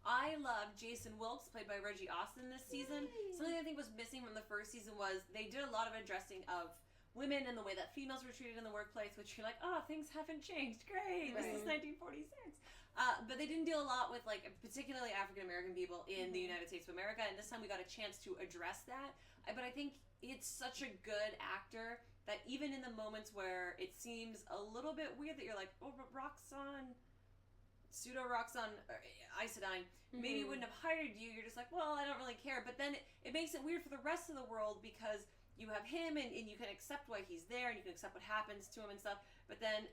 I love Jason Wilkes, played by Reggie Austin this season. Something I think was missing from the first season was they did a lot of addressing of women and the way that females were treated in the workplace, which you're like, oh, things haven't changed. Great. This is 1946. But they didn't deal a lot with, like, particularly African-American people in the United States of America, and this time we got a chance to address that. But I think it's such a good actor that even in the moments where it seems a little bit weird that you're like, oh, but Roxanne Isidine maybe wouldn't have hired you, you're just like, well, I don't really care. But then it makes it weird for the rest of the world because you have him and you can accept why he's there and you can accept what happens to him and stuff. But then,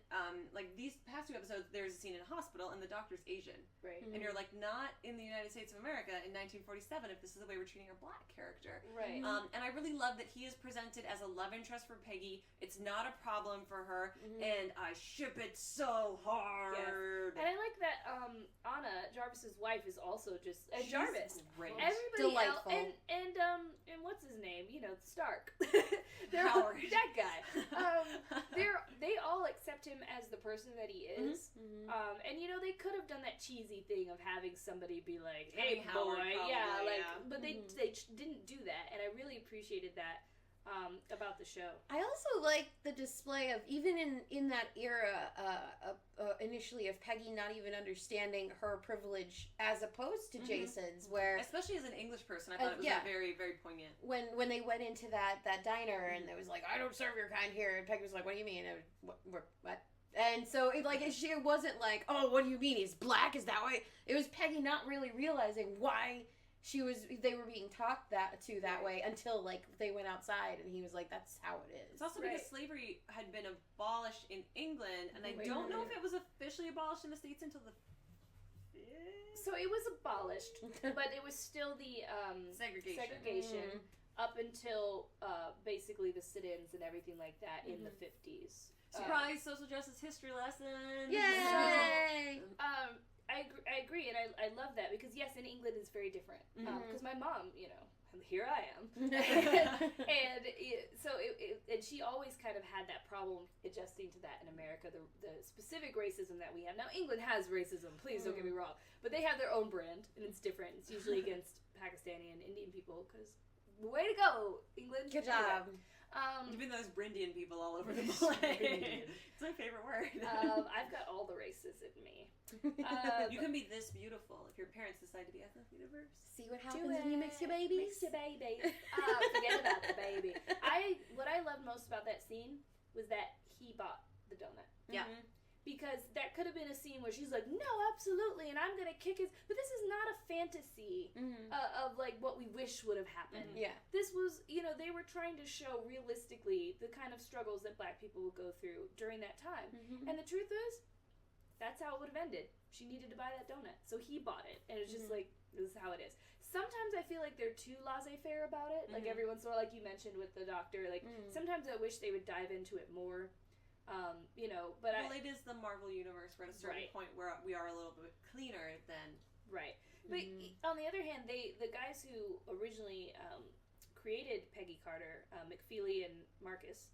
like, these past 2 episodes, there's a scene in a hospital and the doctor's Asian. Right. And you're like, not in the United States of America in 1947 if this is the way we're treating a black character. Right. And I really love that he is presented as a love interest for Peggy. It's not a problem for her. And I ship it so hard. Yes. And I like that Anna, Jarvis's wife, is also just... And Jarvis. Great. Everybody delightful. else. And what's his name? You know, Stark. Howard. That guy. They all accept him as the person that he is. And you know, they could have done that cheesy thing of having somebody be like, hey, boy. But they didn't do that, and I really appreciated that about the show. I also like the display of, even in that era, initially, of Peggy not even understanding her privilege as opposed to Jason's, where... Especially as an English person, I thought it was very, very poignant. When they went into that diner, and it was like, I don't serve your kind here, and Peggy was like, what do you mean? What? And so, it wasn't like, oh, what do you mean? He's black? Is that why? It was Peggy not really realizing why they were being talked that way until, like, they went outside and he was like, that's how it is. It's also because slavery had been abolished in England, and I don't know if it was officially abolished in the States until the 50s. So it was abolished, but it was still the segregation up until basically the sit-ins and everything like that in the 50s. Surprise social justice history lesson! Yay! I agree, and I love that because, yes, in England it's very different. Because my mom, you know, here I am. And she always kind of had that problem adjusting to that in America, the specific racism that we have. Now, England has racism, please don't get me wrong, but they have their own brand, and it's different. It's usually against Pakistani and Indian people, because way to go, England. Good job. Even those Brindian people all over the place. It's my favorite word. I've got all the races in me. You can be this beautiful if your parents decide to be ethnically diverse. See what happens when you mix your babies? Mix your babies. Forget about the baby. What I loved most about that scene was that he bought the donut. Yeah. Because that could have been a scene where she's like, no, absolutely, and I'm going to kick his... But this is not a a fantasy of like what we wish would have happened. Yeah. This was, they were trying to show realistically the kind of struggles that Black people would go through during that time. And the truth is, that's how it would have ended. She needed to buy that donut, so he bought it, and it's just like, this is how it is. Sometimes I feel like they're too laissez-faire about it. Like every once in a while, like you mentioned with the doctor, like sometimes I wish they would dive into it more. But it is the Marvel universe. We're at a certain point where we are a little bit cleaner than But on the other hand, the guys who originally created Peggy Carter, McFeely and Marcus,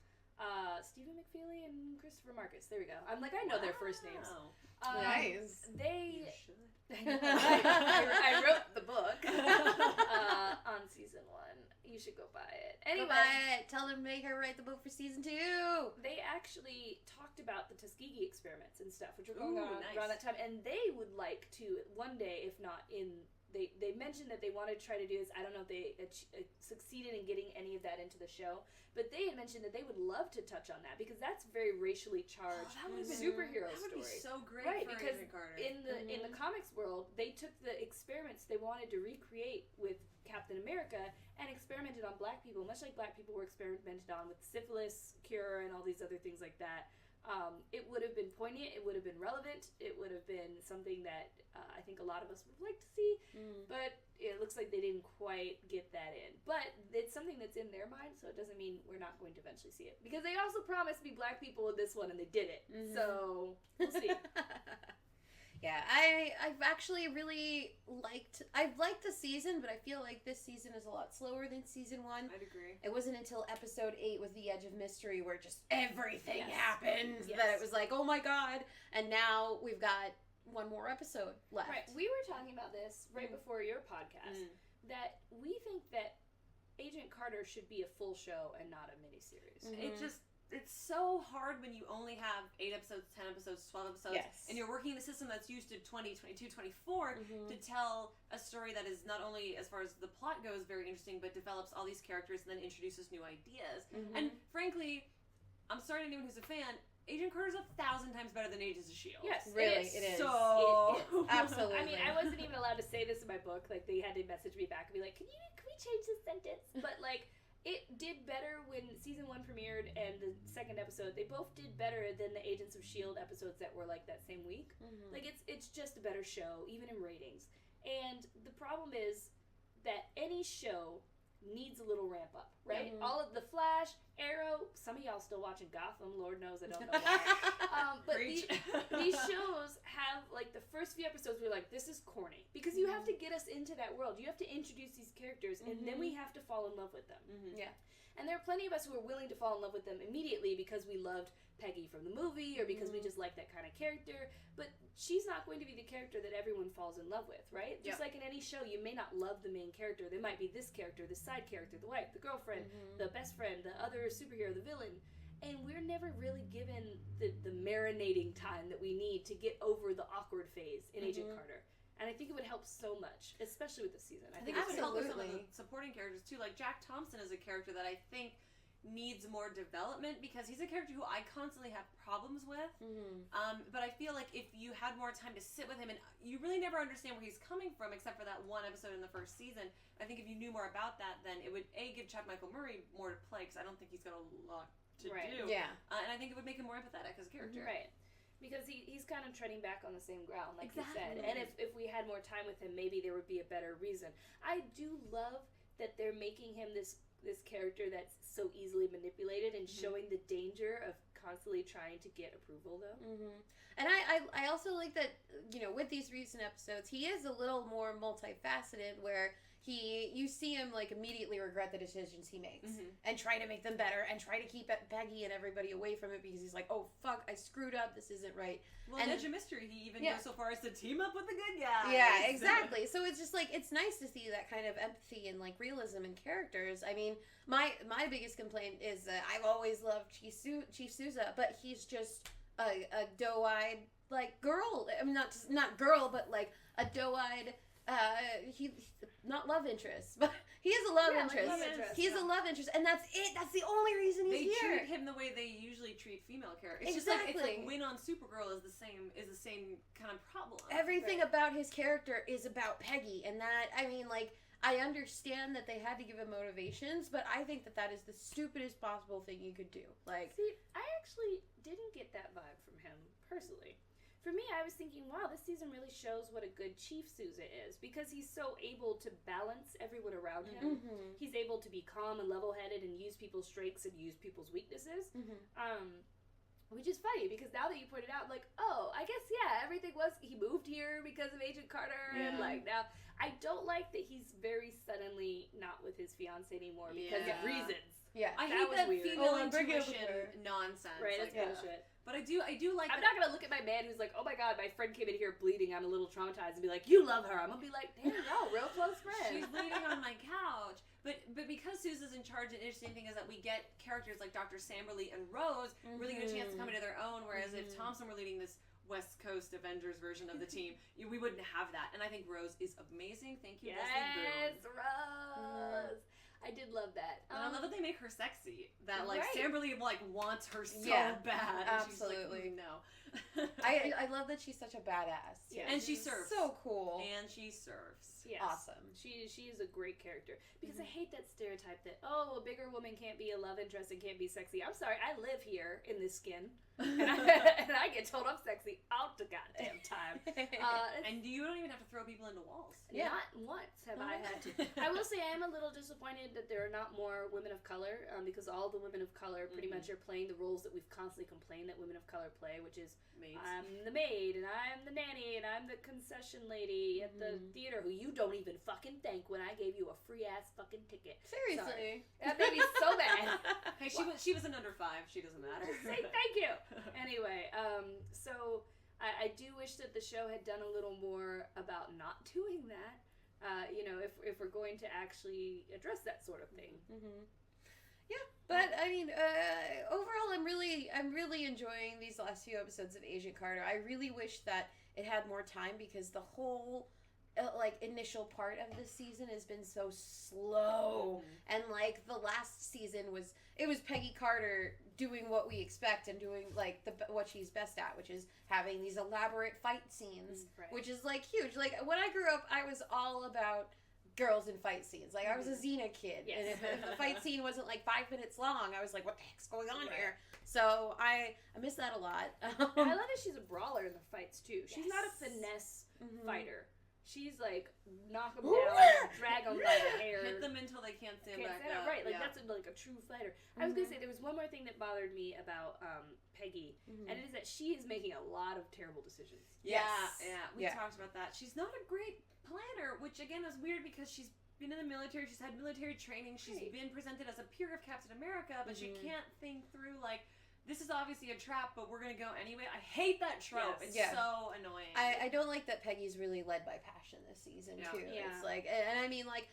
Stephen McFeely and Christopher Marcus. There we go. I'm like, I know their first names. Nice. They. You should. I wrote the book on season 1. You should go buy it. Anyway, go buy it. Tell them to make her write the book for season 2. They actually talked about the Tuskegee experiments and stuff, which were going on around that time, and they would like to one day, if not in. They mentioned that they wanted to try to do this. I don't know if they succeeded in getting any of that into the show, but they had mentioned that they would love to touch on that because that's very racially charged superhero That would story. be so great, right? For Because Agent Carter. in the comics world, they took the experiments they wanted to recreate with Captain America and experimented on Black people, much like Black people were experimented on with syphilis cure and all these other things like that. It would have been poignant, it would have been relevant, it would have been something that I think a lot of us would like to see, but it looks like they didn't quite get that in. But it's something that's in their mind, so it doesn't mean we're not going to eventually see it. Because they also promised to be Black people in this one, and they did it. So, we'll see. Yeah, I've actually really liked the season, but I feel like this season is a lot slower than season 1. I'd agree. It wasn't until episode 8 with the Edge of Mystery where just everything happened that it was like, oh my god. And now we've got one more episode left. Right. We were talking about this right before your podcast, that we think that Agent Carter should be a full show and not a miniseries. It's so hard when you only have 8 episodes, 10 episodes, 12 episodes, and you're working in a system that's used to 20, 22, 24 to tell a story that is not only, as far as the plot goes, very interesting, but develops all these characters and then introduces new ideas. And frankly, I'm sorry to anyone who's a fan, Agent Carter's 1,000 times better than Agents of S.H.I.E.L.D. Yes, really, it is. Absolutely. I mean, I wasn't even allowed to say this in my book. Like, they had to message me back and be like, can we change this sentence? But, like, it did better when season 1 premiered and the second episode. They both did better than the Agents of S.H.I.E.L.D. episodes that were like that same week. Like it's just a better show, even in ratings. And the problem is that any show needs a little ramp up, right? All of the Flash, Arrow, some of y'all still watching Gotham, Lord knows, I don't know why. But these shows have, like, the first few episodes, we're like, this is corny. Because you have to get us into that world. You have to introduce these characters, and then we have to fall in love with them. Yeah. And there are plenty of us who are willing to fall in love with them immediately because we loved Peggy from the movie or because we just like that kind of character. But she's not going to be the character that everyone falls in love with, right? Just like in any show, you may not love the main character. There might be this character, the side character, the wife, the girlfriend, the best friend, the other superhero, the villain. And we're never really given the marinating time that we need to get over the awkward phase in Agent Carter. And I think it would help so much, especially with this season. I think it would help with some of the supporting characters too. Like Jack Thompson is a character that I think needs more development because he's a character who I constantly have problems with. But I feel like if you had more time to sit with him, and you really never understand where he's coming from except for that one episode in the first season. I think if you knew more about that, then it would give Chad Michael Murray more to play because I don't think he's got a lot to do. Yeah. And I think it would make him more empathetic as a character. Right. Because he's kind of treading back on the same ground, like you said. And if we had more time with him, maybe there would be a better reason. I do love that they're making him this character that's so easily manipulated and showing the danger of constantly trying to get approval, though. And I also like that, with these recent episodes, he is a little more multifaceted where you see him like immediately regret the decisions he makes and try to make them better and try to keep Peggy and everybody away from it because he's like, oh fuck, I screwed up, this isn't right. Well, in Edge of Mystery, he even goes so far as to team up with the good guys. Yeah, exactly. So it's just like, it's nice to see that kind of empathy and like realism in characters. I mean, my biggest complaint is that I've always loved Chief Sousa, but he's just a doe-eyed like girl. I mean, not girl, but like a doe-eyed he not love interest, but he is a love interest. Like love interest. He's a love interest, and that's it. That's the only reason he's They here. treat him the way they usually treat female characters. It's Exactly. just like Win on Supergirl is the same kind of problem. Everything about his character is about Peggy, and that, I mean, like, I understand that they had to give him motivations, but I think that is the stupidest possible thing you could do. Like, see, I actually didn't get that vibe from him personally. For me, I was thinking, wow, this season really shows what a good Chief Sousa is, because he's so able to balance everyone around him. mm-hmm. He's able to be calm and level-headed and use people's strengths and use people's weaknesses. Mm-hmm. Which is funny, because now that you pointed out, like, oh, I guess, yeah, everything was, he moved here because of Agent Carter, and, like, now, I don't like that he's very suddenly not with his fiancée anymore because of reasons. Yeah. I That hate was that weird. female Oh, I'm bringing up intuition nonsense. Right, that's like, bullshit. But I do like I'm not gonna look at my man who's like, oh my god, my friend came in here bleeding, I'm a little traumatized, and be like, you love her. I'm gonna be like, damn, y'all real close friends. She's bleeding on my couch. But because Sousa's in charge, an interesting thing is that we get characters like Dr. Samberly and Rose really get a chance to come into their own, whereas if Thompson were leading this West Coast Avengers version of the team, we wouldn't have that. And I think Rose is amazing. Thank you, Leslie Boone. Rose. I did love that. And I love that they make her sexy. That Right. Samberly wants her so bad. And Absolutely. she's like, no. I love that she's such a badass. Yeah. And she serves. So cool. And she serves. Yes. Awesome. She is a great character. Because I hate that stereotype that, oh, a bigger woman can't be a love interest and can't be sexy. I'm sorry, I live here in this skin. And I get told I'm sexy all the goddamn time. And you don't even have to throw people into walls. Yeah. Not once have I had to. I will say I am a little disappointed that there are not more women of color, because all the women of color pretty much are playing the roles that we've constantly complained that women of color play, which is Maids. I'm the maid, and I'm the nanny, and I'm the concession lady at the theater who you don't even fucking thank when I gave you a free ass fucking ticket. Seriously. Sorry. That made me so mad. Hey, she was an under 5. She doesn't matter. Say thank you. Anyway, so I do wish that the show had done a little more about not doing that. If we're going to actually address that sort of thing. Yeah, but I mean, overall, I'm really enjoying these last few episodes of Agent Carter. I really wish that it had more time, because the whole initial part of this season has been so slow, and like the last season was Peggy Carter doing what we expect and doing like what she's best at, which is having these elaborate fight scenes, which is like huge. Like when I grew up, I was all about girls in fight scenes. Like I was a Xena kid, and if a fight scene wasn't like 5 minutes long, I was like, what the heck's going on here? So I miss that a lot. I love that she's a brawler in the fights too. She's not a finesse fighter. She's like knock them down, drag them by the hair, hit them until they can't stand back up. Right, like that's like a true fighter. I was gonna say there was one more thing that bothered me about Peggy, and it is that she is making a lot of terrible decisions. We talked about that. She's not a great planner, which again is weird because she's been in the military, she's had military training, she's been presented as a peer of Captain America, but she can't think through like, this is obviously a trap, but we're gonna go anyway. I hate that trope. It's so annoying. I don't like that Peggy's really led by passion this season too. Yeah. It's like, and I mean, like,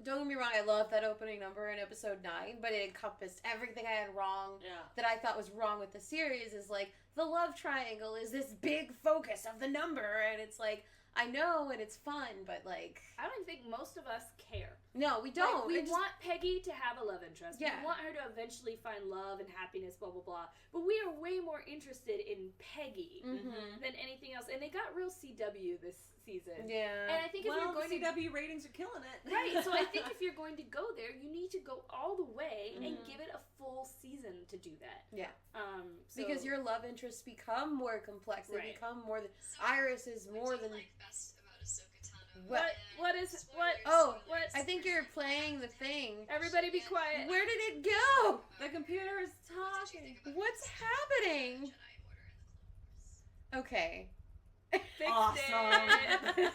don't get me wrong, I loved that opening number in episode 9, but it encompassed everything I had wrong that I thought was wrong with the series. Is like the love triangle is this big focus of the number, and it's like, I know, and it's fun, but like, I don't think most of us care. No, we don't. Like, we want Peggy to have a love interest. Yeah. We want her to eventually find love and happiness, blah, blah, blah. But we are way more interested in Peggy than anything else. And they got real CW this season. Yeah. And I think if you're going the CW ratings are killing it. Right. So I think if you're going to go there, you need to go all the way and give it a full season to do that. Yeah. Because your love interests become more complex. They become more than... Iris is more than... best about Ahsoka Tano. What? I think you're playing the thing. Everybody be quiet. Where did it go? The computer is talking. What's happening? Jedi Order in the Clone Wars. Okay. Awesome.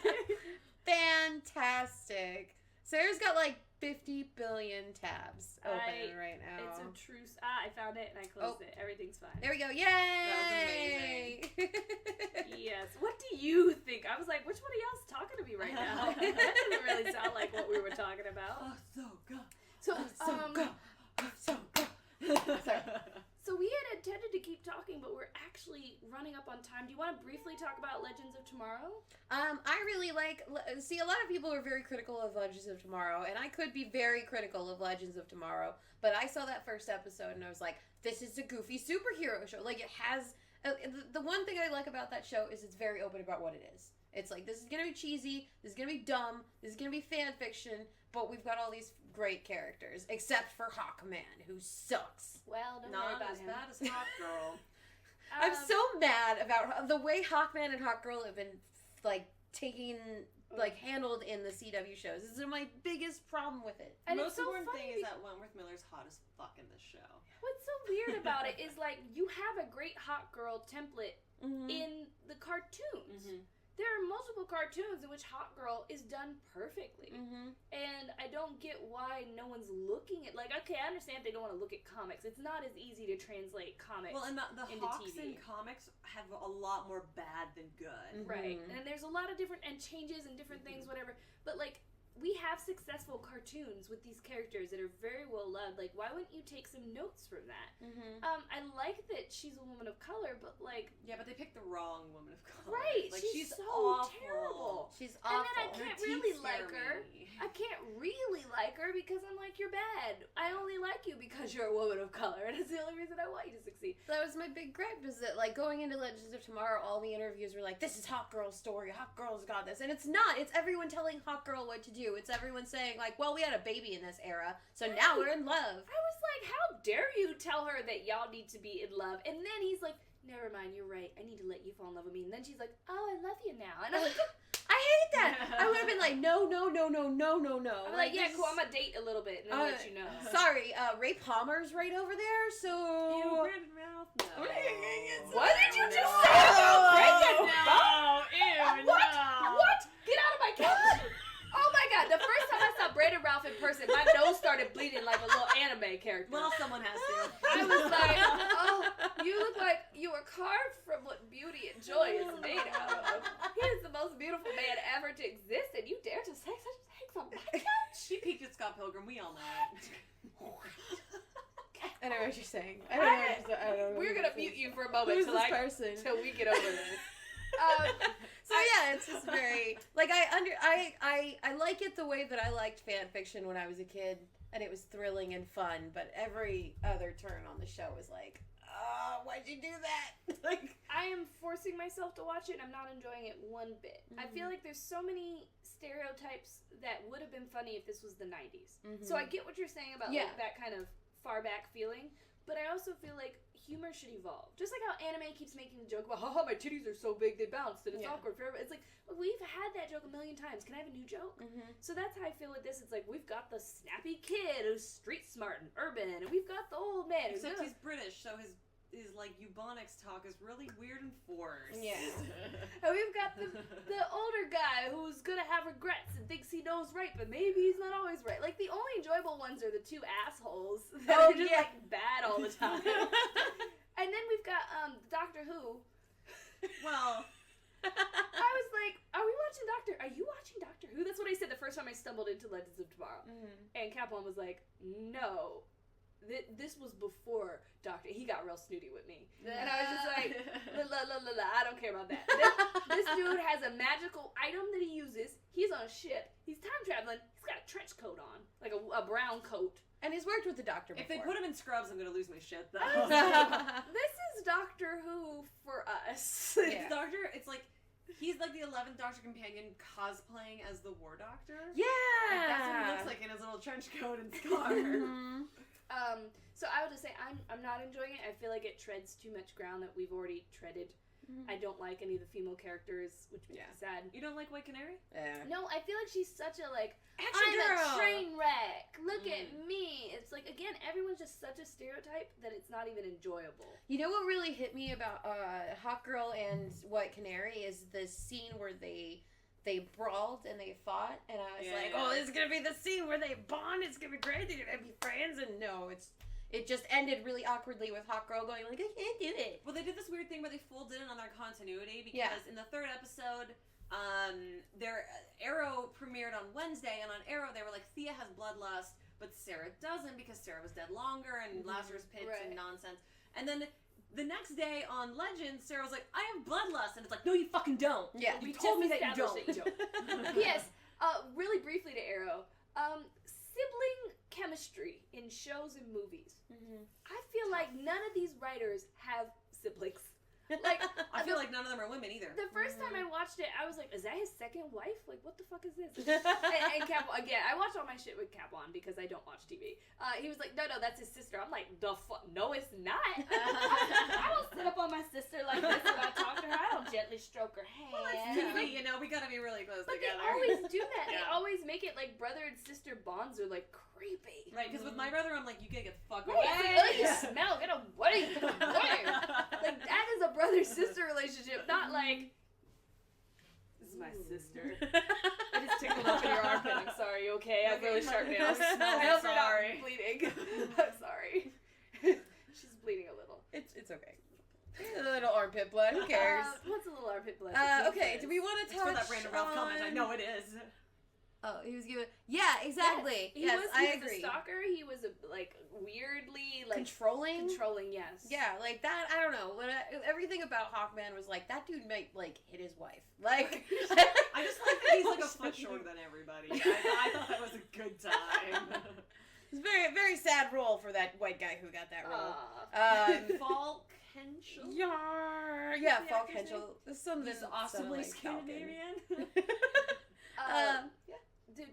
Fantastic. Sarah's got like 50 billion tabs open right now. It's a true... I found it and I closed it. Everything's fine. There we go. Yay! That was amazing. Yes. What do you think? I was like, which one of y'all's talking to me right now? That doesn't really sound like what we were talking about. Ahsoka. So, Ahsoka. so we had intended to keep talking, but we're actually running up on time. Do you want to briefly talk about Legends of Tomorrow? I really like... See, a lot of people are very critical of Legends of Tomorrow, and I could be very critical of Legends of Tomorrow, but I saw that first episode, and I was like, this is a goofy superhero show. Like, it has... the one thing I like about that show is it's very open about what it is. It's like, this is going to be cheesy, this is going to be dumb, this is going to be fan fiction, but we've got all these great characters, except for Hawkman, who sucks. Well, don't worry Not about as him. bad as Hawkgirl. I'm so mad about the way Hawkman and Hawkgirl have been, like, handled in the CW shows. This is my biggest problem with it. And the it's most so important funny thing is that Wentworth Miller's hot as fuck in this show. What's so weird about it is, like, you have a great Hawkgirl template in the cartoons. There are multiple cartoons in which Hawkgirl is done perfectly. And I don't get why no one's looking at... Like, okay, I understand they don't want to look at comics. It's not as easy to translate comics Well, and the into Hawks TV. in comics have a lot more bad than good. Right. And there's a lot of different... And changes and different things, whatever. But, like... We have successful cartoons with these characters that are very well loved. Like, why wouldn't you take some notes from that? I like that she's a woman of color, but, like... Yeah, but they picked the wrong woman of color. Right, Like, she's so awful. terrible. She's awful. And then I can't really like her. Me. I can't really like her because I'm like, you're bad. I only like you because you're a woman of color, and it's the only reason I want you to succeed. That was my big gripe, is that, like, going into Legends of Tomorrow, all the interviews were like, this is Hawkgirl's story, Hawkgirl's got this. And it's not. It's everyone telling Hawkgirl what to do. It's everyone saying, like, well, we had a baby in this era, so now we're in love. I was like, how dare you tell her that y'all need to be in love? And then he's like, never mind, you're right. I need to let you fall in love with me. And then she's like, oh, I love you now. And I'm like, I hate that. I would have been like, no. I'm like, yeah, cool, I'm gonna date a little bit and then let you know. Sorry, Ray Palmer's right over there, so... Ew, Brandon Routh? No. What did you just say about Brandon Routh? Ew, What? What? Get out of my couch! Oh my god, the first time I saw Brandon Routh in person, my nose started bleeding like a little anime character. Well, someone has to. I was like, oh, you look like you were carved from what beauty and joy is made out of. He is the most beautiful man ever to exist, and you dare to say such things on my couch? She peaked at Scott Pilgrim, we all know it. I know what you're saying. I don't know. We're gonna mute you for a moment Who's this person? till we get over this. So yeah, it's just very like I like it the way that I liked fan fiction when I was a kid, and it was thrilling and fun. But every other turn on the show was like, oh, why'd you do that? Like, I am forcing myself to watch it, and I'm not enjoying it one bit. I feel like there's so many stereotypes that would have been funny if this was the 90s. So I get what you're saying about like that kind of far back feeling, but I also feel like humor should evolve. Just like how anime keeps making the joke about, haha, my titties are so big they bounced and it's awkward forever. It's like, we've had that joke a million times. Can I have a new joke? So that's how I feel with this. It's like, we've got the snappy kid who's street smart and urban, and we've got the old man who's Except he's British, so his like Ebonics talk is really weird and forced. Yeah. And we've got the older guy who's gonna have regrets and thinks he knows right, but maybe he's not always right. Like, the only enjoyable ones are the two assholes that are just like bad all the time. And then we've got Doctor Who. Well, I was like, are you watching Doctor Who? That's what I said the first time I stumbled into Legends of Tomorrow. And Capone was like, no. This was before Doctor. He got real snooty with me, and I was just like, I don't care about that. This dude has a magical item that he uses. He's on a ship. He's time traveling. He's got a trench coat on, like a brown coat. and he's worked with the Doctor before. if they put him in scrubs, I'm gonna lose my shit though. This is Doctor Who for us. Yeah. Doctor, it's like he's like the 11th Doctor companion cosplaying as the War Doctor. Yeah, Like, that's what he looks like in his little trench coat and scar. So I would just say I'm not enjoying it. I feel like it treads too much ground that we've already treaded. I don't like any of the female characters, which makes me sad. You don't like White Canary? Yeah. No, I feel like she's such a Action I'm girl! a train wreck. Look at me. It's like, again, everyone's just such a stereotype that it's not even enjoyable. You know what really hit me about Hawkgirl and White Canary is the scene where they brawled and they fought, and I was like, oh, this is gonna be the scene where they bond. It's gonna be great. They're gonna be friends, and no, it just ended really awkwardly with Hawkgirl going like, I can't do it. Well, they did this weird thing where they folded in on their continuity because in the third episode, their Arrow premiered on Wednesday, and on Arrow they were like, Thea has bloodlust, but Sarah doesn't because Sarah was dead longer and Lazarus pits and nonsense. And then the next day on Legends, Sarah was like, I have bloodlust. And it's like, no, you fucking don't. Yeah. You told me that you don't. Yes. Really briefly to Arrow. Sibling chemistry in shows and movies. Mm-hmm. I feel like none of these writers have siblings. Like, I feel like none of them are women either. the first time I watched it, I was like, is that his second wife? Like, what the fuck is this? and Cap, again, I watch all my shit with Cap on because I don't watch TV. He was like, no, that's his sister. I'm like, the fuck? No, it's not. I don't sit up on my sister like this when I talk to her. I don't gently stroke her hand. Well, it's TV, you know, we gotta be really close But together. they always do that. They Yeah. always make it like brother and sister bonds are like creepy. Right, because with my brother, I'm like, you gotta get the fuck Right, away. it's like, you smell, get away, get away. Like, that is a brother-sister relationship, not like, this is my sister. I just tickled up in your armpit. I'm sorry, you okay? I have really sharp nails. I hope you're not bleeding. I'm sorry. She's bleeding a little. It's okay. A little armpit blood. Who cares? What's a little armpit blood? Okay. Do we want to It's touch for that Brandon Ralph comment. I know it is. Oh, he was giving. Yeah, exactly. He was I a agree. stalker. He was like weirdly like Controlling. Yes. Yeah, like that. I don't know. Everything about Hawkman was like that dude might like hit his wife. Like I just like that he's like a foot shorter than everybody. I thought that was a good time. it's a very very sad role for that white guy who got that role. Falk Henschel? Yeah, Falk actor's Henschel. Something He's awesomely like Falcon. Scandinavian. Yeah. Do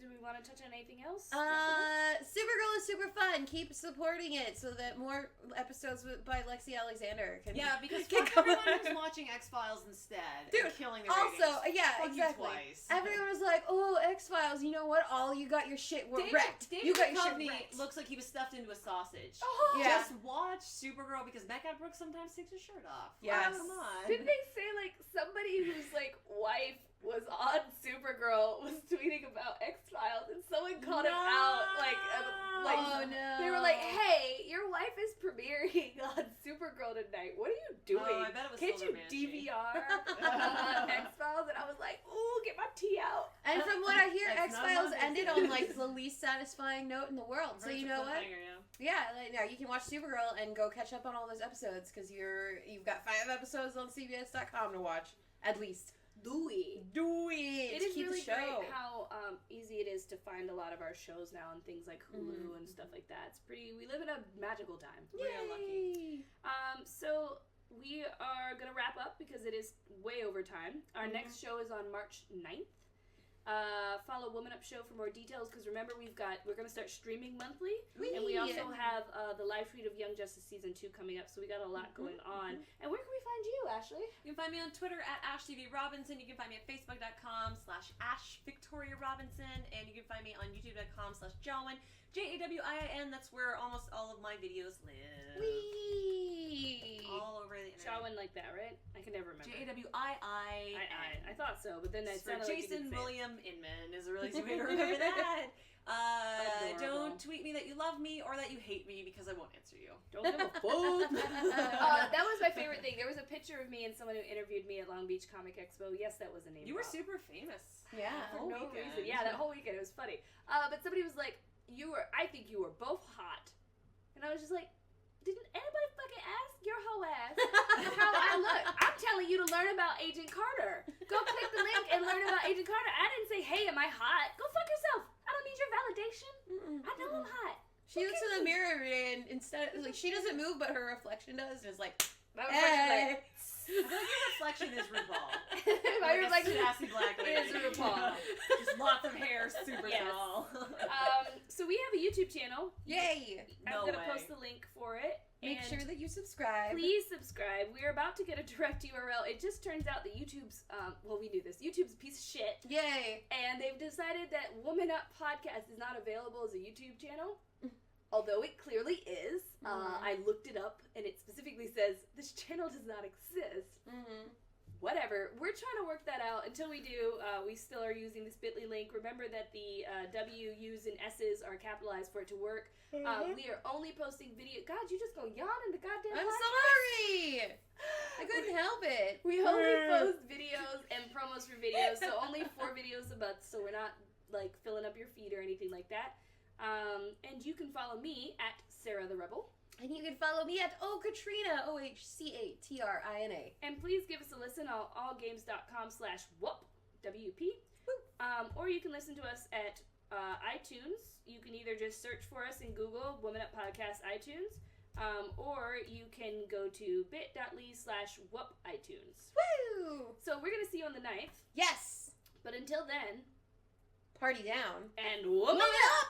we want to touch on anything else? Supergirl is super fun. Keep supporting it so that more episodes by Lexi Alexander can. Yeah, because can fuck come everyone out. who's watching X-Files instead Dude, and killing the ratings. Also, yeah, Fuck exactly. You twice. Everyone was like, "Oh, X-Files, you know what? All you got your shit wrecked. David You got your shit Duchovny wrecked." looks like he was stuffed into a sausage. Oh, Yeah. Just watch Supergirl because Mecca Brooks sometimes takes her shirt off. Yes. Come on. Didn't they say like somebody whose like wife was on Supergirl was tweeting about X-Files and someone called him out like Oh no! they were like, "Hey, your wife is premiering on Supergirl tonight. What are you doing? Oh, I bet it was Can't you Silver Banshee." DVR X-Files?" And I was like, "Ooh, get my tea out." And from what I hear, That's not X-Files my ended business. on like the least satisfying note in the world. So you know what? Yeah, like, now you can watch Supergirl and go catch up on all those episodes because you've got 5 episodes on CBS.com to watch at least. Do it. Do it. It is Keep really the show. great how easy it is to find a lot of our shows now on things like Hulu and stuff like that. It's pretty. We live in a magical time. We are lucky. So we are gonna wrap up because it is way over time. Our next show is on March 9th. Follow Woman Up Show for more details because remember we're gonna start streaming monthly, and we also have the live tweet of Young Justice Season 2 coming up. So we got a lot going on. And where can we find you, Ashley? You can find me on Twitter at AshTVRobinson. You can find me at Facebook.com/AshVictoriaRobinson. And you can find me on YouTube.com/Jawin. JAWIIN. That's where almost all of my videos live. Whee! All over the internet. Jawin like that, right? I can never remember. JAWIIN. I thought so, but then it For sounded like you Jason didn't say it. William Inman is a really easy way to remember that. Adorable. Don't tweet me that you love me or that you hate me because I won't answer you. Don't give a fuck. That was my favorite thing. There was a picture of me and someone who interviewed me at Long Beach Comic Expo. Yes, that was a name You were drop. super famous. Yeah. For For no weekend. reason. Yeah, that whole weekend. It was funny. But somebody was like, I think you were both hot. And I was just like, didn't anybody fucking ask your whole ass how I look? I'm telling you to learn about Agent Carter. Go click the link and learn about Agent Carter. I didn't say, hey, am I hot? Go fuck yourself. I don't need your validation. I know I'm hot. She looks in the mirror every day and instead, like, she doesn't move, but her reflection does, and it's like, My hey. reflection I feel like your reflection is RuPaul. My Like a reflection sassy black lady. is RuPaul. Just lots of hair, super Yes. tall. So we have a YouTube channel. Yay! No I'm going to way. post the link for it. Make And sure that you subscribe. please subscribe. We're about to get a direct URL. It just turns out that YouTube's, we knew this. YouTube's a piece of shit. Yay! And they've decided that Woman Up Podcast is not available as a YouTube channel. Although it clearly is. I looked it up and it specifically says this channel does not exist. Whatever. We're trying to work that out. Until we do, we still are using this bit.ly link. Remember that the W, U's, and S's are capitalized for it to work. We are only posting video. God, you just go yawn in the goddamn I'm podcast? sorry! I couldn't help it. We only post videos and promos for videos, so only 4 videos a month, so we're not, filling up your feed or anything like that. And you can follow me at SarahTheRebel. And you can follow me at OhCatrina, OhCatrina. And please give us a listen on allgames.com/whoop, W-P. Or you can listen to us at iTunes. You can either just search for us in Google, Women Up Podcast iTunes, or you can go to bit.ly/whoop iTunes. Woo! So we're going to see you on the 9th. Yes! But until then, Party down. and woman Woman up! up!